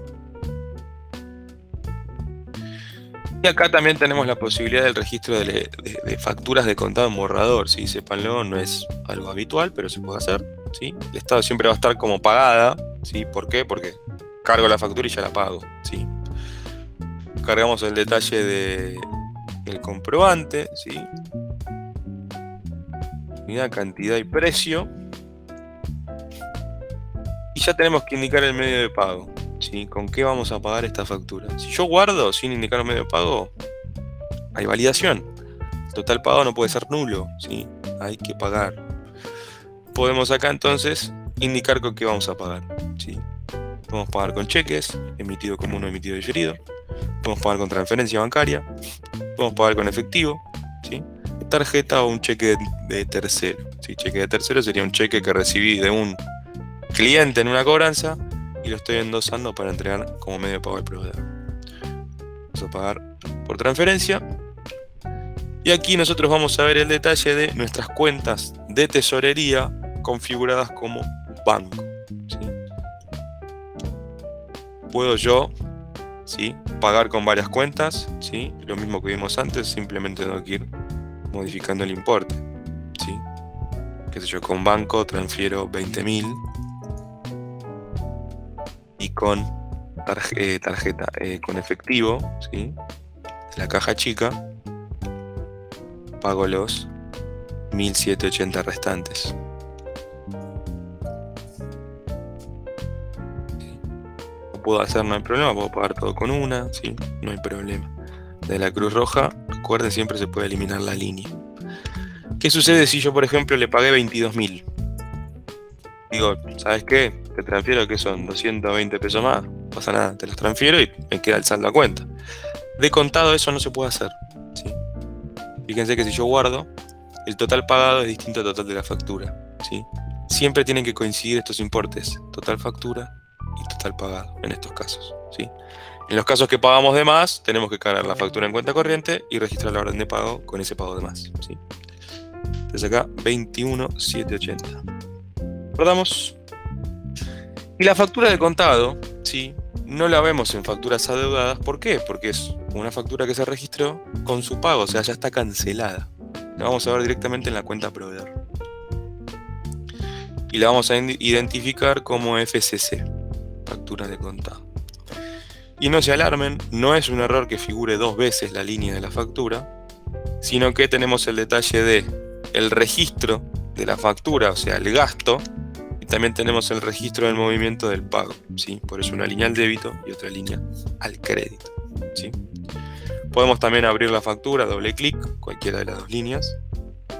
Y acá también tenemos la posibilidad del registro de facturas de contado en borrador, ¿sí? Sépanlo, no es algo habitual, pero se puede hacer, ¿sí? El estado siempre va a estar como pagada, ¿sí? ¿Por qué? Porque cargo la factura y ya la pago, ¿sí? Cargamos el detalle del comprobante, ¿sí? Unidad, cantidad y precio. Y ya tenemos que indicar el medio de pago, ¿sí? ¿Con qué vamos a pagar esta factura? Si yo guardo sin indicar un medio de pago, hay validación. El total pago no puede ser nulo, ¿sí? Hay que pagar. Podemos acá entonces indicar con qué vamos a pagar, ¿sí? Podemos pagar con cheques, emitido común o emitido diferido. Podemos pagar con transferencia bancaria. Podemos pagar con efectivo, ¿sí? Tarjeta o un cheque de tercero, ¿sí? Cheque de tercero sería un cheque que recibí de un cliente en una cobranza y lo estoy endosando para entregar como medio de pago al proveedor. Vamos a pagar por transferencia. Y aquí nosotros vamos a ver el detalle de nuestras cuentas de tesorería configuradas como banco, ¿sí? Puedo yo, ¿sí?, pagar con varias cuentas, ¿sí? Lo mismo que vimos antes, simplemente tengo que ir modificando el importe, ¿sí? Qué sé yo, con banco transfiero 20.000 y con tarjeta con efectivo, ¿sí?, de la caja chica, pago los 1.780 restantes. Lo puedo hacer, no hay problema, puedo pagar todo con una, ¿sí? No hay problema. De la Cruz Roja, recuerden, siempre se puede eliminar la línea. ¿Qué sucede si yo, por ejemplo, le pagué 22.000? Digo, ¿sabes qué? Te transfiero, que son 220 pesos más, no pasa nada, te los transfiero y me queda el saldo a cuenta. De contado eso no se puede hacer, ¿sí? Fíjense que si yo guardo, el total pagado es distinto al total de la factura, ¿sí? Siempre tienen que coincidir estos importes, total factura y total pagado, en estos casos, ¿sí? En los casos que pagamos de más, tenemos que cargar la factura en cuenta corriente y registrar la orden de pago con ese pago de más, ¿sí? Entonces acá 21.780. Recordamos. Y la factura de contado, ¿sí?, no la vemos en facturas adeudadas. ¿Por qué? Porque es una factura que se registró con su pago, o sea, ya está cancelada. La vamos a ver directamente en la cuenta proveedor. Y la vamos a identificar como FCC, factura de contado. Y no se alarmen, no es un error que figure dos veces la línea de la factura, sino que tenemos el detalle de el registro de la factura, o sea, el gasto, y también tenemos el registro del movimiento del pago, ¿sí? Por eso una línea al débito y otra línea al crédito, ¿sí? Podemos también abrir la factura, doble clic, cualquiera de las dos líneas,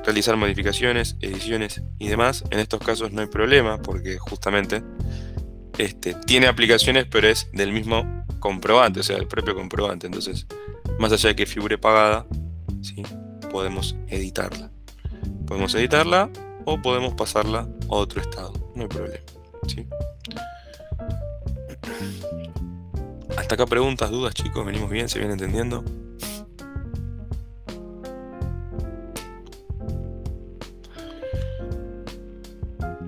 realizar modificaciones, ediciones y demás. En estos casos no hay problema porque justamente tiene aplicaciones, pero es del mismo comprobante, o sea, del propio comprobante. Entonces, más allá de que figure pagada, ¿sí?, podemos editarla. Podemos editarla o podemos pasarla a otro estado, no hay problema, ¿sí? Hasta acá preguntas, dudas, chicos, venimos bien, se viene entendiendo.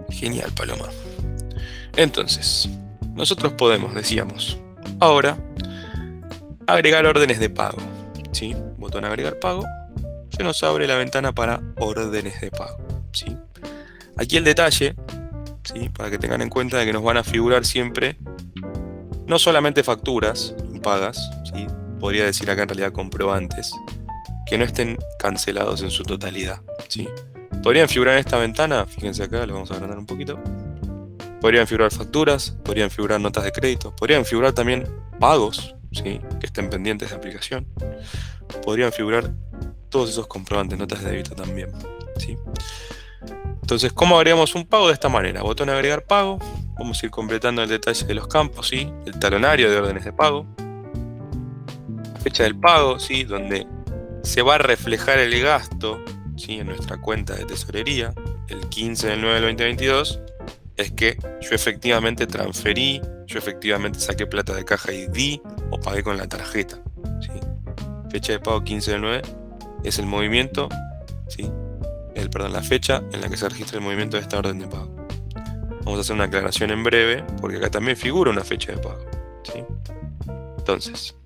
Genial, Paloma. Entonces, nosotros podemos, decíamos, ahora agregar órdenes de pago, ¿sí? Botón agregar pago, se nos abre la ventana para órdenes de pago, ¿sí? Aquí el detalle, ¿sí?, para que tengan en cuenta de que nos van a figurar siempre no solamente facturas pagas, ¿sí?, podría decir acá en realidad comprobantes, que no estén cancelados en su totalidad, ¿sí? Podrían figurar en esta ventana, fíjense acá, lo vamos a agrandar un poquito. Podrían figurar facturas, podrían figurar notas de crédito, podrían figurar también pagos, ¿sí?, que estén pendientes de aplicación. Podrían figurar todos esos comprobantes, notas de débito también, ¿sí? Entonces, ¿cómo agregamos un pago? De esta manera, botón agregar pago, vamos a ir completando el detalle de los campos, ¿sí?, el talonario de órdenes de pago, la fecha del pago, ¿sí?, donde se va a reflejar el gasto, ¿sí?, en nuestra cuenta de tesorería, el 15 del 9 del 2022, es que yo efectivamente transferí, yo efectivamente saqué plata de caja y di o pagué con la tarjeta, ¿sí? Fecha de pago 15 del 9 es el movimiento, ¿sí?, la fecha en la que se registra el movimiento de esta orden de pago. Vamos a hacer una aclaración en breve, porque acá también figura una fecha de pago, ¿sí? Entonces,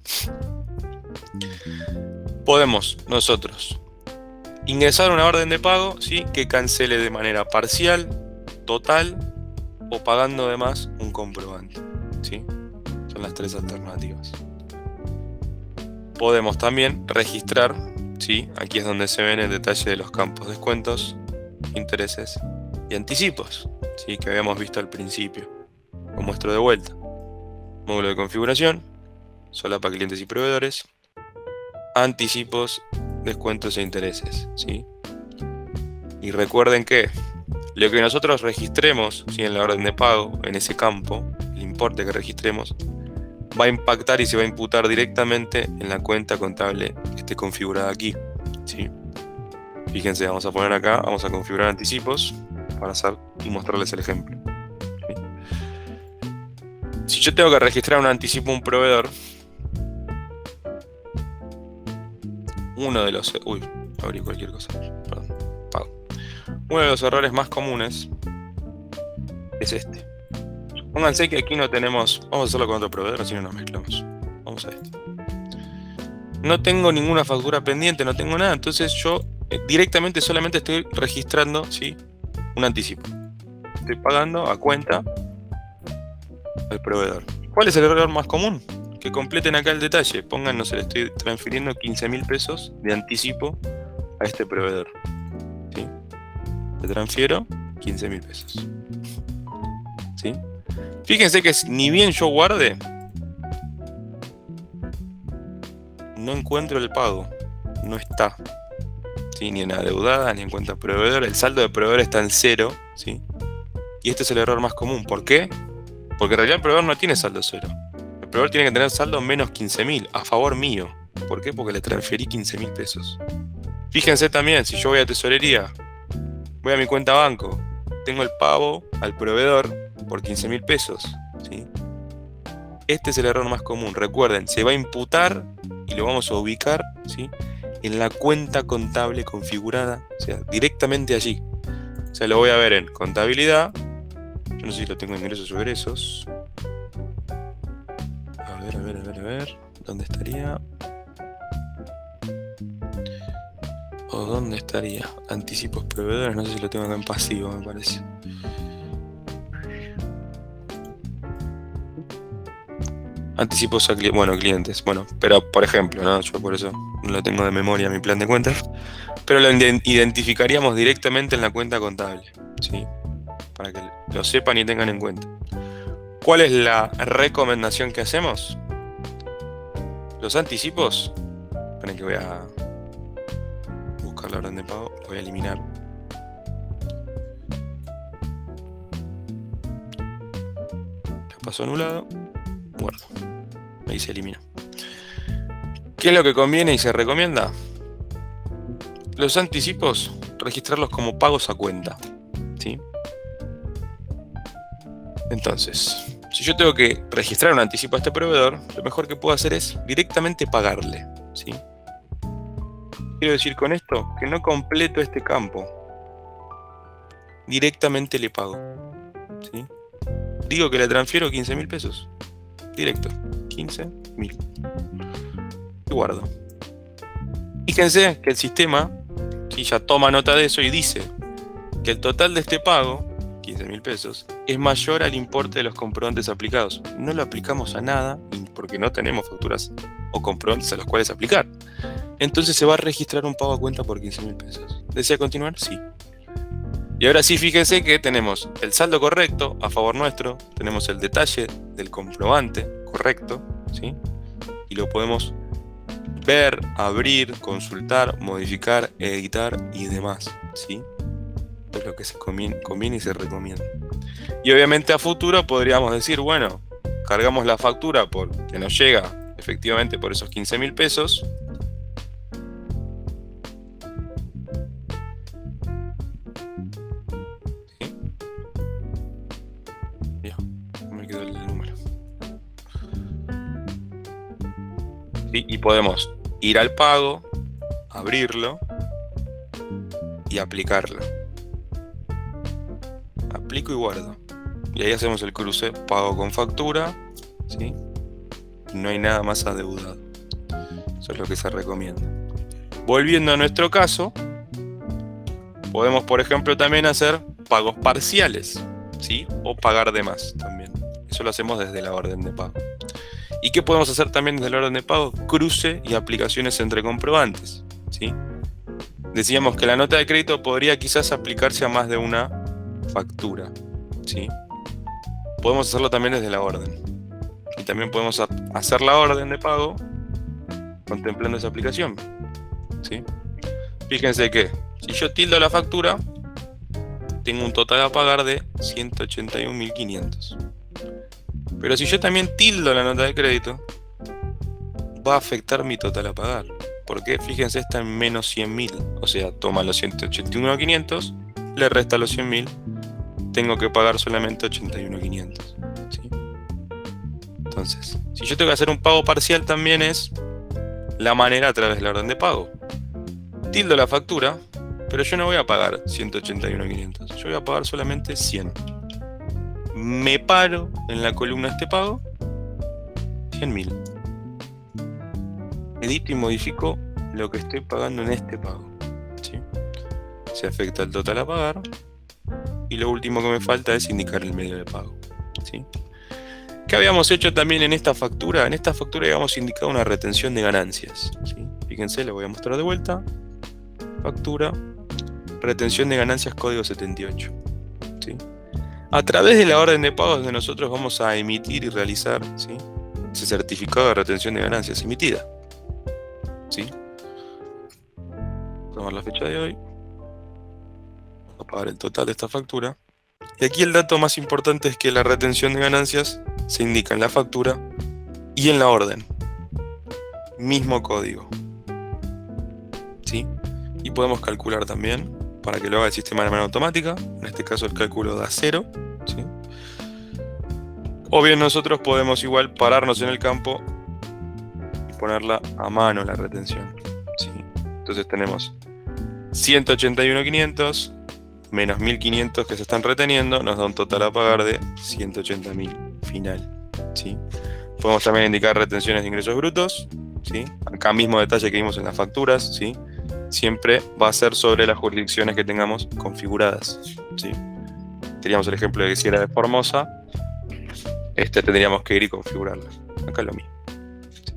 podemos nosotros ingresar una orden de pago, ¿sí?, que cancele de manera parcial, total o pagando además un comprobante, ¿sí? Son las tres alternativas. Podemos también registrar, ¿sí?, aquí es donde se ven el detalle de los campos: descuentos, intereses y anticipos, ¿sí?, que habíamos visto al principio. Lo muestro de vuelta. Módulo de configuración, solapa clientes y proveedores, anticipos, descuentos e intereses, ¿sí? Y recuerden que lo que nosotros registremos, ¿sí?, en la orden de pago, en ese campo, el importe que registremos, va a impactar y se va a imputar directamente en la cuenta contable que esté configurada aquí, ¿sí? Fíjense, vamos a poner acá, vamos a configurar anticipos para hacer y mostrarles el ejemplo. ¿Sí? Si yo tengo que registrar un anticipo a un proveedor, uno de los... Uy, abrí cualquier cosa. Perdón, pago. Uno de los errores más comunes es este. Pónganse que aquí no tenemos... Vamos a hacerlo con otro proveedor, así no nos mezclamos. Vamos a este. No tengo ninguna factura pendiente, no tengo nada, entonces yo directamente solamente estoy registrando, ¿sí?, un anticipo. Estoy pagando a cuenta al proveedor. ¿Cuál es el error más común? Que completen acá el detalle. Pongan, no sé, le estoy transfiriendo 15.000 pesos de anticipo a este proveedor. ¿Sí? Le transfiero 15.000 pesos. ¿Sí? Fíjense que ni bien yo guarde, no encuentro el pago. No está. ¿Sí? Ni en adeudada, ni en cuenta proveedor. El saldo de proveedor está en 0. ¿Sí? Y este es el error más común. ¿Por qué? Porque en realidad el proveedor no tiene saldo 0. El proveedor tiene que tener saldo menos 15.000 a favor mío. ¿Por qué? Porque le transferí 15.000 pesos. Fíjense también, si yo voy a tesorería, voy a mi cuenta banco, tengo el pago al proveedor por 15.000 pesos. ¿Sí? Este es el error más común. Recuerden, se va a imputar y lo vamos a ubicar, ¿sí?, en la cuenta contable configurada, o sea, directamente allí. O sea, lo voy a ver en contabilidad. Yo no sé si lo tengo en ingresos o egresos. A ver. ¿Dónde estaría? ¿O dónde estaría? Anticipos proveedores, no sé si lo tengo acá en pasivo, me parece. Anticipos a clientes. Bueno, pero por ejemplo, ¿no? Yo por eso no lo tengo de memoria mi plan de cuentas. Pero lo identificaríamos directamente en la cuenta contable, ¿sí? Para que lo sepan y tengan en cuenta. ¿Cuál es la recomendación que hacemos? Los anticipos. Esperen que voy a buscar la orden de pago. Lo voy a eliminar. Ya pasó anulado. Guardo. Ahí se elimina. ¿Qué es lo que conviene y se recomienda? Los anticipos, registrarlos como pagos a cuenta. ¿Sí? Entonces, si yo tengo que registrar un anticipo a este proveedor, lo mejor que puedo hacer es directamente pagarle. ¿Sí? Quiero decir con esto que no completo este campo. Directamente le pago. ¿Sí? Digo que le transfiero 15.000 pesos. Directo. 15.000. Y guardo. Fíjense que el sistema, ¿sí?, ya toma nota de eso y dice que el total de este pago, 15.000 pesos, es mayor al importe de los comprobantes aplicados. No lo aplicamos a nada porque no tenemos facturas o comprobantes a los cuales aplicar. Entonces se va a registrar un pago a cuenta por 15.000 pesos. ¿Desea continuar? Sí. Y ahora sí, fíjense que tenemos el saldo correcto a favor nuestro, tenemos el detalle del comprobante correcto, ¿sí? Y lo podemos ver, abrir, consultar, modificar, editar y demás, ¿sí? Esto es lo que se conviene y se recomienda. Y obviamente a futuro podríamos decir, bueno, cargamos la factura que nos llega efectivamente por esos 15.000 pesos. ¿Sí? Ya, no me quedó el número. ¿Sí? Y podemos ir al pago, abrirlo y aplicarlo. Aplico y guardo. Y ahí hacemos el cruce, pago con factura, ¿sí? No hay nada más adeudado. Eso es lo que se recomienda. Volviendo a nuestro caso, podemos, por ejemplo, también hacer pagos parciales, ¿sí? O pagar de más también. Eso lo hacemos desde la orden de pago. ¿Y qué podemos hacer también desde la orden de pago? Cruce y aplicaciones entre comprobantes, ¿sí? Decíamos que la nota de crédito podría quizás aplicarse a más de una factura, ¿sí? Podemos hacerlo también desde la orden. Y también podemos hacer la orden de pago contemplando esa aplicación, ¿sí? Fíjense que si yo tildo la factura, tengo un total a pagar de 181.500. Pero si yo también tildo la nota de crédito, va a afectar mi total a pagar. Porque fíjense, está en menos 100.000. O sea, toma los 181.500, le resta los 100.000. Tengo que pagar solamente 81.500. ¿Sí? Entonces, si yo tengo que hacer un pago parcial, también es la manera a través de la orden de pago. Tildo la factura, pero yo no voy a pagar 181.500. Yo voy a pagar solamente 100. Me paro en la columna este pago, 100.000. Edito y modifico lo que estoy pagando en este pago. ¿Sí? Se afecta el total a pagar. Y lo último que me falta es indicar el medio de pago. ¿Sí? ¿Qué habíamos hecho también en esta factura? En esta factura habíamos indicado una retención de ganancias. ¿Sí? Fíjense, lo voy a mostrar de vuelta. Factura, retención de ganancias, código 78. ¿Sí? A través de la orden de pagos donde nosotros vamos a emitir y realizar, ¿sí?, ese certificado de retención de ganancias emitida. ¿Sí? Tomar la fecha de hoy. Vamos a pagar el total de esta factura. Y aquí el dato más importante es que la retención de ganancias se indica en la factura y en la orden. Mismo código. ¿Sí? Y podemos calcular también, para que lo haga el sistema de manera automática. En este caso el cálculo da 0. ¿Sí? O bien nosotros podemos igual pararnos en el campo y ponerla a mano la retención. ¿Sí? Entonces tenemos 181.500 menos 1.500 que se están reteniendo, nos da un total a pagar de 180.000 final. ¿Sí? Podemos también indicar retenciones de ingresos brutos. ¿Sí? Acá mismo detalle que vimos en las facturas. ¿Sí? Siempre va a ser sobre las jurisdicciones que tengamos configuradas. ¿Sí? Teníamos el ejemplo de que si era de Formosa, tendríamos que ir y configurarla. Acá es lo mismo. ¿Sí?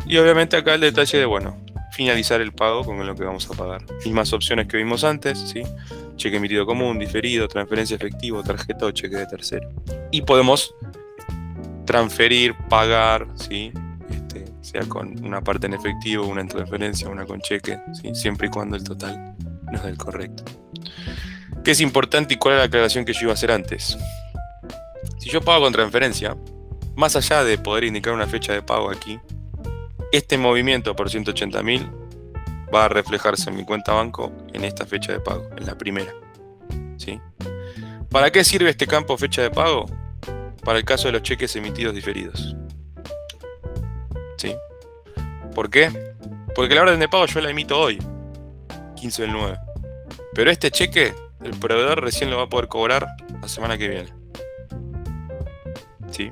Y obviamente acá el detalle de, bueno, finalizar el pago con lo que vamos a pagar. Mismas opciones que vimos antes, ¿sí? Cheque emitido común, diferido, transferencia efectivo, tarjeta o cheque de tercero. Y podemos transferir, pagar, ¿sí? Sea con una parte en efectivo, una en transferencia, una con cheque, ¿sí? Siempre y cuando el total nos dé el correcto. ¿Qué es importante y cuál es la aclaración que yo iba a hacer antes? Si yo pago con transferencia, más allá de poder indicar una fecha de pago aquí, este movimiento por 180.000 va a reflejarse en mi cuenta banco en esta fecha de pago, en la primera. ¿Sí? ¿Para qué sirve este campo fecha de pago? Para el caso de los cheques emitidos diferidos. ¿Sí? ¿Por qué? Porque la orden de pago yo la emito hoy, 15 del 9. Pero este cheque, el proveedor recién lo va a poder cobrar la semana que viene. ¿Sí?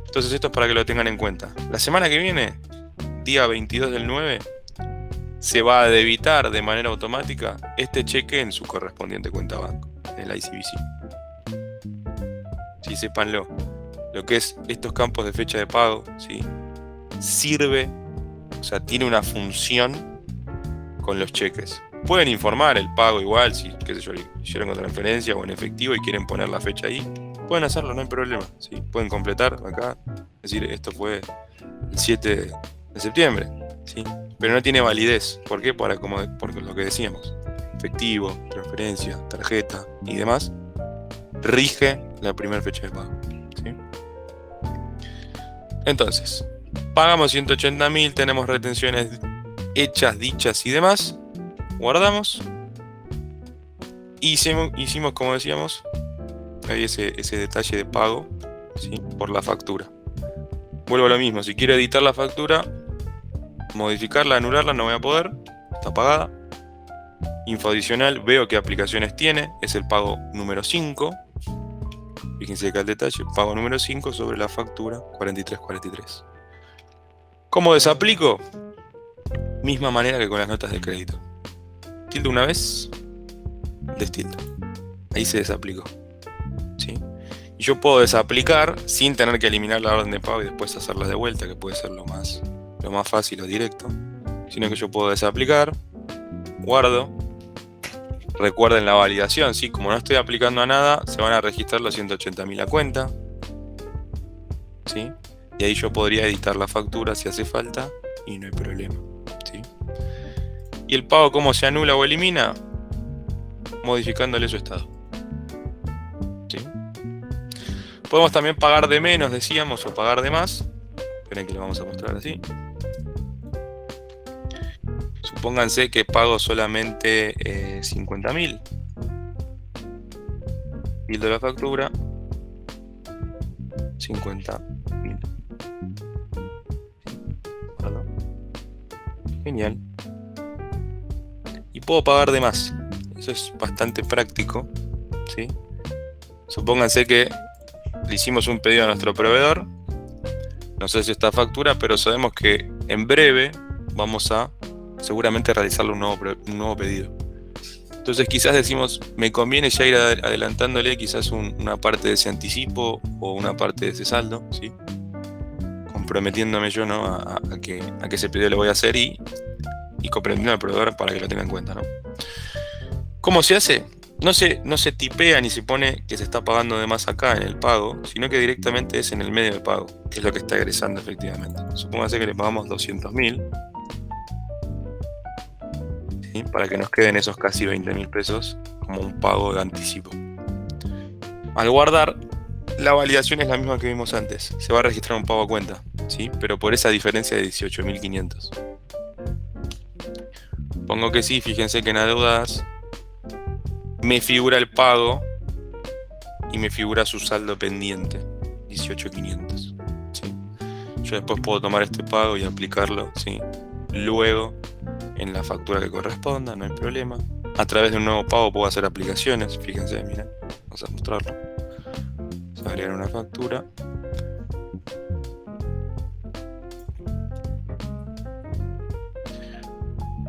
Entonces esto es para que lo tengan en cuenta. La semana que viene, día 22 del 9, se va a debitar de manera automática este cheque en su correspondiente cuenta banco, en el ICBC. Sí, sépanlo. Lo que es estos campos de fecha de pago, ¿sí?, sirve, o sea, tiene una función con los cheques. Pueden informar el pago igual, si, qué sé yo, hicieron con transferencia o en efectivo y quieren poner la fecha ahí, pueden hacerlo, no hay problema, ¿sí? Pueden completar acá, es decir, esto fue el 7 de septiembre, ¿sí? Pero no tiene validez. ¿Por qué? Por lo que decíamos, efectivo, transferencia, tarjeta y demás, rige la primera fecha de pago, ¿sí? Entonces, pagamos 180.000, tenemos retenciones hechas, dichas y demás. Guardamos. Hicimos, como decíamos, ahí ese detalle de pago, ¿sí?, por la factura. Vuelvo a lo mismo, si quiero editar la factura, modificarla, anularla, no voy a poder, está pagada. Info adicional, veo qué aplicaciones tiene, es el pago número 5. Fíjense acá el detalle, pago número 5 sobre la factura 4343. ¿Cómo desaplico? Misma manera que con las notas de crédito. Tildo una vez, destildo. Ahí se desaplicó. ¿Sí? Y yo puedo desaplicar sin tener que eliminar la orden de pago y después hacerlas de vuelta, que puede ser lo más fácil o directo. Sino que yo puedo desaplicar, guardo. Recuerden la validación, ¿sí? Como no estoy aplicando a nada, se van a registrar los 180.000 a cuenta. ¿Sí? Y ahí yo podría editar la factura si hace falta y no hay problema. ¿Sí? ¿Y el pago cómo se anula o elimina? Modificándole su estado. ¿Sí? Podemos también pagar de menos, decíamos, o pagar de más. Esperen que lo vamos a mostrar así. supónganse que pago solamente 50.000. Tildo la factura. 50.000. Genial. Y puedo pagar de más. Eso es bastante práctico, ¿sí? Supónganse que le hicimos un pedido a nuestro proveedor. No sé si esta factura, pero sabemos que en breve vamos a seguramente realizarle un nuevo pedido. Entonces quizás decimos, me conviene ya ir adelantándole quizás una parte de ese anticipo o una parte de ese saldo, ¿sí? Comprometiéndome yo, ¿no? a que ese pedido lo voy a hacer y comprendiendo al proveedor para que lo tenga en cuenta, ¿no? ¿Cómo se hace? No se tipea ni se pone que se está pagando de más acá en el pago, sino que directamente es en el medio de pago, que es lo que está egresando efectivamente. Supóngase que le pagamos 200.000, ¿sí? Para que nos queden esos casi 20.000 pesos como un pago de anticipo. Al guardar, la validación es la misma que vimos antes. Se va a registrar un pago a cuenta, ¿sí? Pero por esa diferencia de 18.500. Pongo que sí, fíjense que en adeudadas me figura el pago y me figura su saldo pendiente, 18.500, ¿sí? Yo después puedo tomar este pago y aplicarlo, ¿sí? Luego en la factura que corresponda, no hay problema. A través de un nuevo pago puedo hacer aplicaciones, fíjense, miren, vamos a mostrarlo. Vamos a agregar una factura.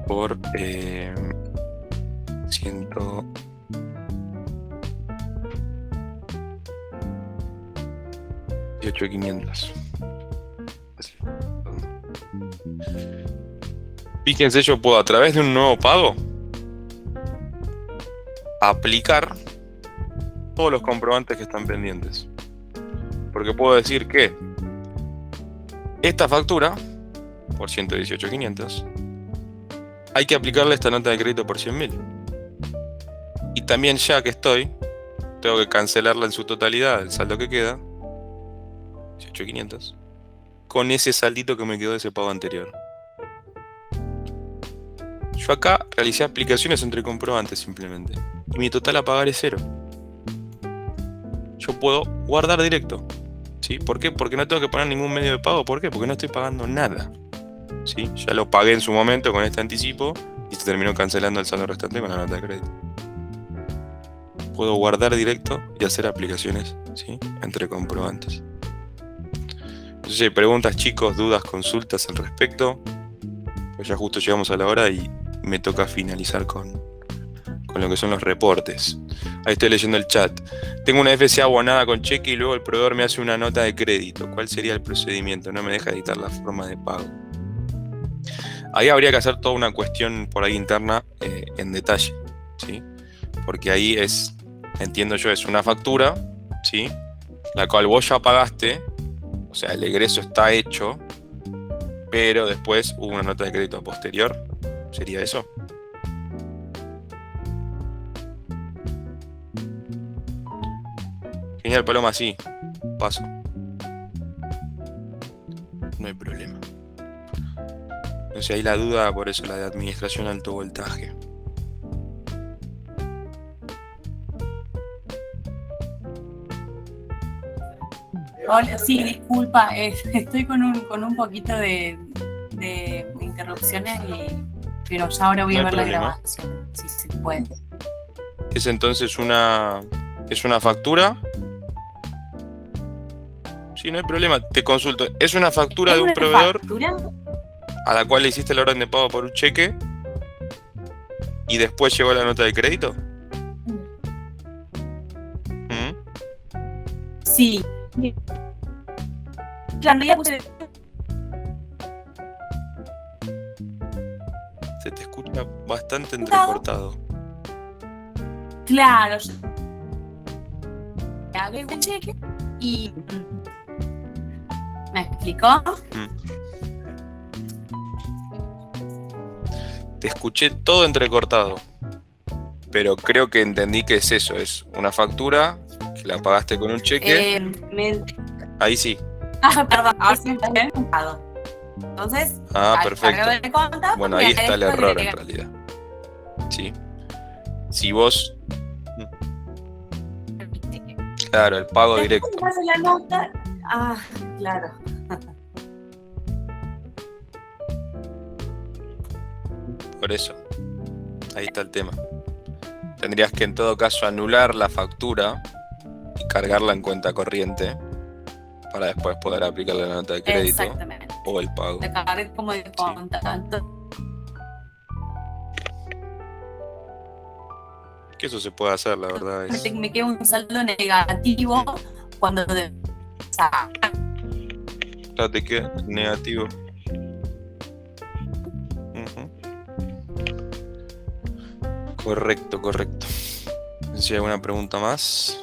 Por 118.500. Fíjense, yo puedo a través de un nuevo pago aplicar todos los comprobantes que están pendientes. Porque puedo decir que esta factura por 118.500 hay que aplicarle esta nota de crédito por 100.000. Y también ya que estoy, tengo que cancelarla en su totalidad, el saldo que queda, 18.500, con ese saldito que me quedó de ese pago anterior. Yo acá realicé aplicaciones entre comprobantes simplemente. Y mi total a pagar es 0. Yo puedo guardar directo, ¿sí? ¿Por qué? Porque no tengo que poner ningún medio de pago. ¿Por qué? Porque no estoy pagando nada, ¿sí? Ya lo pagué en su momento con este anticipo y se terminó cancelando el saldo restante con la nota de crédito. Puedo guardar directo y hacer aplicaciones, ¿sí? Entre comprobantes. Entonces, si hay preguntas, chicos, dudas, consultas al respecto, pues ya justo llegamos a la hora y me toca finalizar con lo que son los reportes. Ahí estoy leyendo el chat. Tengo una FCA abonada con cheque y luego el proveedor me hace una nota de crédito. ¿Cuál sería el procedimiento? No me deja editar la forma de pago. Ahí habría que hacer toda una cuestión por ahí interna en detalle, ¿sí? Porque ahí es, entiendo yo, es una factura, ¿sí? La cual vos ya pagaste, o sea, el egreso está hecho, pero después hubo una nota de crédito posterior. ¿Sería eso? Genial, Paloma, sí. Paso. No hay problema. Entonces ahí la duda, por eso la de administración alto voltaje. Hola, sí, disculpa, estoy con un poquito de interrupciones, pero ya ahora voy a ver la grabación, si se puede. Es entonces una factura. Sí, no hay problema, te consulto. ¿Es una factura de un proveedor a la cual le hiciste la orden de pago por un cheque y después llegó la nota de crédito? Sí. Se te escucha bastante entrecortado. Claro. Hablé un cheque y... ¿Me explicó? Te escuché todo entrecortado, pero creo que entendí que es eso, es una factura que la pagaste con un cheque. Ahí sí. Perdón, ahora sí me he enfocado. Entonces, Ah, al perfecto. cargar el contacto, Bueno, me ahí está el esto error en agrega- realidad. ¿Sí? Si vos, claro, el pago Después directo. me hace la nota. Ah, claro. Por eso, ahí está el tema. Tendrías que en todo caso anular la factura y cargarla en cuenta corriente para después poder aplicarle la nota de crédito Exactamente. o el pago. La cargué como de contacto. Que eso se puede hacer, la verdad es. Me queda un saldo negativo cuando sacar. Claro, te queda negativo. Ujú. Correcto, correcto. Si hay alguna pregunta más.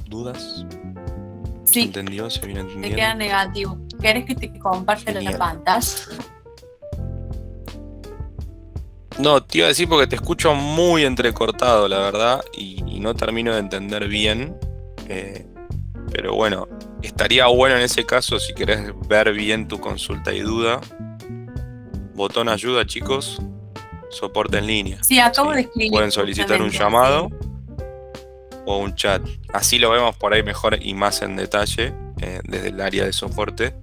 ¿Dudas? ¿Se Sí, entendió? ¿Se viene me queda entendiendo? negativo. ¿Querés que te comparte Genial. la pantalla? No, te iba a decir porque te escucho muy entrecortado, la verdad, y no termino de entender bien. Pero bueno, estaría bueno en ese caso, si querés ver bien tu consulta y duda. Botón ayuda, chicos. Soporte en línea. Sí, acabo Sí. de escribir. Pueden solicitar un justamente, llamado así. o un chat. Así lo vemos por ahí mejor y más en detalle desde el área de soporte.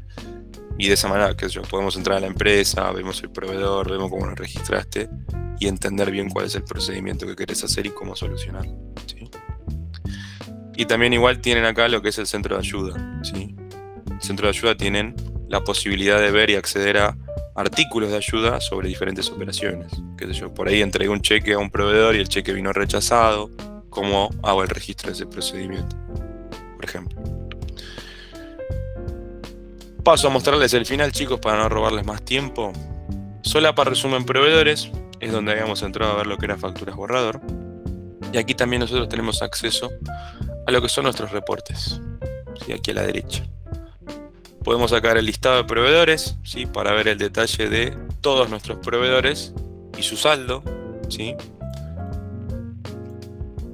Y de esa manera, qué sé yo, podemos entrar a la empresa, vemos el proveedor, vemos cómo lo registraste y entender bien cuál es el procedimiento que querés hacer y cómo solucionarlo. ¿Sí? Y también igual tienen acá lo que es el centro de ayuda. ¿Sí? El centro de ayuda tienen la posibilidad de ver y acceder a artículos de ayuda sobre diferentes operaciones. Qué sé yo, por ahí entregué un cheque a un proveedor y el cheque vino rechazado. ¿Cómo hago el registro de ese procedimiento? Por ejemplo. Paso a mostrarles el final, chicos, para no robarles más tiempo. Solapa resumen proveedores, es donde habíamos entrado a ver lo que era facturas borrador. Y aquí también nosotros tenemos acceso a lo que son nuestros reportes. ¿Sí? Aquí a la derecha. Podemos sacar el listado de proveedores, ¿sí? Para ver el detalle de todos nuestros proveedores y su saldo. ¿Sí?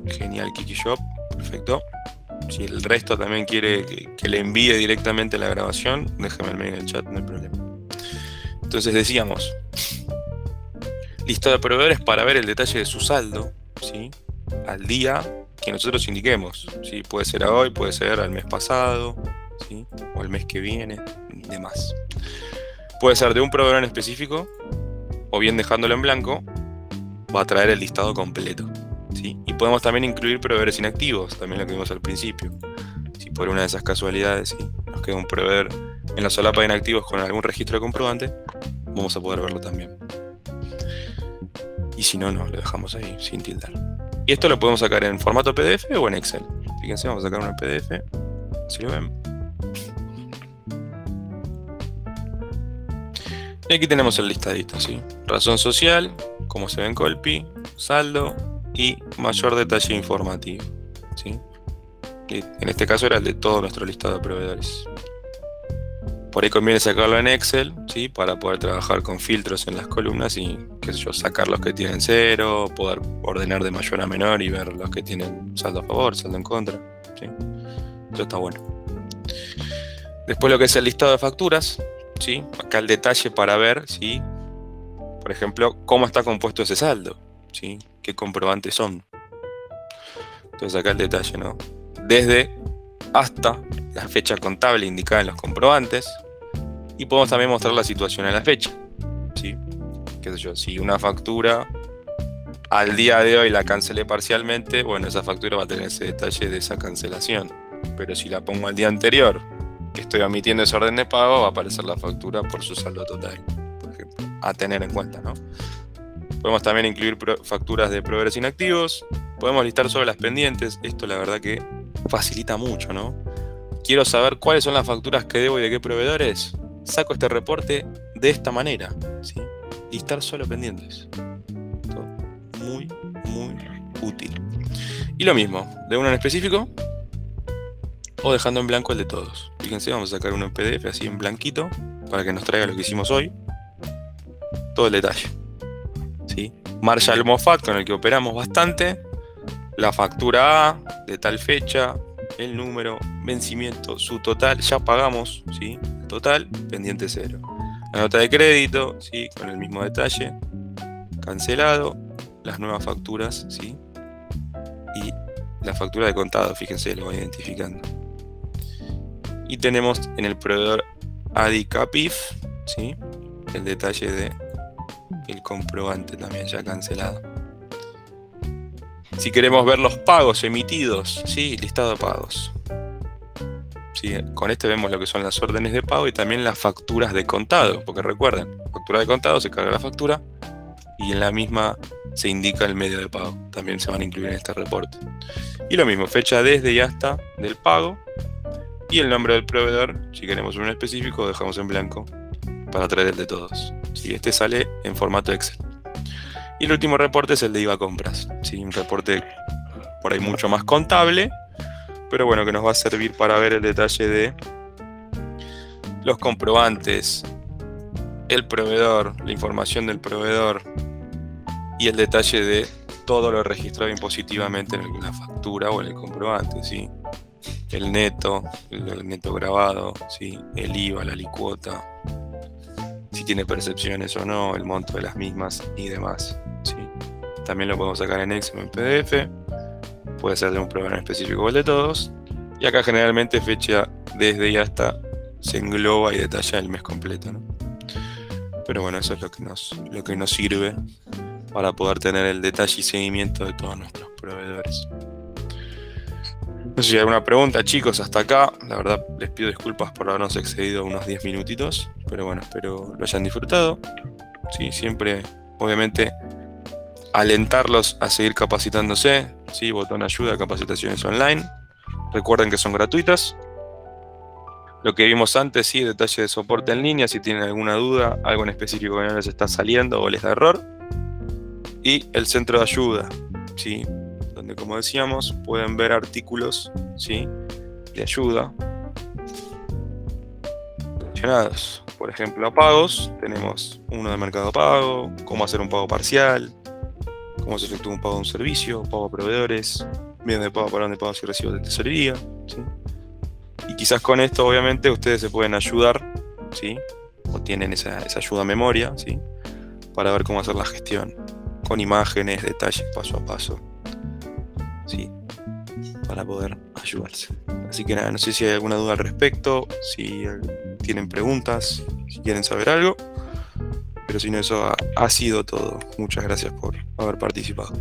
Genial, Kiki Shop, perfecto. Si el resto también quiere que le envíe directamente la grabación, déjame el mail en el chat, no hay problema. Entonces decíamos, lista de proveedores para ver el detalle de su saldo, ¿sí? Al día que nosotros indiquemos, ¿sí? Puede ser a hoy, puede ser al mes pasado, ¿sí? O al mes que viene, demás. Puede ser de un proveedor en específico, o bien dejándolo en blanco, va a traer el listado completo. ¿Sí? Y podemos también incluir proveedores inactivos, también lo que vimos al principio. Si por una de esas casualidades, ¿sí? Nos queda un proveedor en la solapa de inactivos con algún registro de comprobante, vamos a poder verlo también. Y si no, no, lo dejamos ahí sin tildar. Y esto lo podemos sacar en formato PDF o en Excel. Fíjense, vamos a sacar un PDF, si lo ven. Y aquí tenemos el listadito, ¿sí? Razón social, como se ve en Colpi, saldo y mayor detalle informativo, ¿sí? Y en este caso era el de todo nuestro listado de proveedores. Por ahí conviene sacarlo en Excel, ¿sí? Para poder trabajar con filtros en las columnas y, qué sé yo, sacar los que tienen cero, poder ordenar de mayor a menor y ver los que tienen saldo a favor, saldo en contra, ¿sí? Eso está bueno. Después lo que es el listado de facturas, ¿sí? Acá el detalle para ver, ¿sí? Por ejemplo, cómo está compuesto ese saldo, ¿sí? ¿Qué comprobantes son? Entonces acá el detalle, ¿no? Desde hasta la fecha contable indicada en los comprobantes. Y podemos también mostrar la situación en la fecha, ¿sí? Qué sé yo, si una factura al día de hoy la cancelé parcialmente, bueno, esa factura va a tener ese detalle de esa cancelación. Pero si la pongo al día anterior, que estoy omitiendo ese orden de pago, va a aparecer la factura por su saldo total, por ejemplo, a tener en cuenta, ¿no? Podemos también incluir facturas de proveedores inactivos. Podemos listar solo las pendientes. Esto la verdad que facilita mucho, ¿no? Quiero saber cuáles son las facturas que debo y de qué proveedores. Saco este reporte de esta manera, ¿sí? Listar solo pendientes. Esto, muy, muy útil. Y lo mismo, de uno en específico o dejando en blanco el de todos. Fíjense, vamos a sacar uno en PDF así en blanquito para que nos traiga lo que hicimos hoy. Todo el detalle. ¿Sí? Marshall Moffat, con el que operamos bastante, la factura A de tal fecha, el número, vencimiento, su total, ya pagamos, ¿sí? El total, pendiente 0. La nota de crédito, ¿sí? Con el mismo detalle, cancelado, las nuevas facturas, ¿sí? Y la factura de contado, fíjense, lo voy identificando. Y tenemos en el proveedor ADI-CAPIF, ¿sí? El detalle de el comprobante también ya cancelado. Si queremos ver los pagos emitidos, ¿sí? Listado de pagos. ¿Sí? Con este vemos lo que son las órdenes de pago y también las facturas de contado, porque recuerden, factura de contado, se carga la factura y en la misma se indica el medio de pago. También se van a incluir en este reporte. Y lo mismo, fecha desde y hasta del pago y el nombre del proveedor. Si queremos uno específico, dejamos en blanco para traer el de todos. ¿Sí? Este sale en formato Excel. Y el último reporte es el de IVA compras. ¿Sí? Un reporte por ahí mucho más contable, pero bueno, que nos va a servir para ver el detalle de los comprobantes, el proveedor, la información del proveedor y el detalle de todo lo registrado impositivamente en la factura o en el comprobante, ¿sí? El neto grabado, ¿sí? El IVA, la alicuota, si tiene percepciones o no, el monto de las mismas y demás, ¿sí? También lo podemos sacar en Excel o en PDF. Puede ser de un proveedor específico o el de todos. Y acá generalmente fecha desde y hasta se engloba y detalla el mes completo, ¿no? Pero bueno, eso es lo que nos sirve para poder tener el detalle y seguimiento de todos nuestros proveedores. No sé si hay alguna pregunta, chicos, hasta acá. La verdad, les pido disculpas por habernos excedido unos 10 minutitos. Pero bueno, espero lo hayan disfrutado. Sí, siempre, obviamente, alentarlos a seguir capacitándose. Sí, botón ayuda, capacitaciones online. Recuerden que son gratuitas. Lo que vimos antes, sí, detalle de soporte en línea. Si tienen alguna duda, algo en específico que no les está saliendo o les da error. Y el centro de ayuda, ¿sí? Donde, como decíamos, pueden ver artículos, ¿sí? De ayuda relacionados. Por ejemplo, a pagos. Tenemos uno de Mercado Pago, cómo hacer un pago parcial, cómo se efectúa un pago de un servicio, pago a proveedores, medios de pago, parón de pagos y recibos de tesorería, ¿sí? Y quizás con esto, obviamente, ustedes se pueden ayudar, ¿sí? O tienen esa ayuda a memoria, ¿sí? Para ver cómo hacer la gestión, con imágenes, detalles, paso a paso, ¿sí? Para poder ayudarse. Así que nada, no sé si hay alguna duda al respecto, si tienen preguntas, si quieren saber algo. Pero si no, eso ha sido todo. Muchas gracias por haber participado.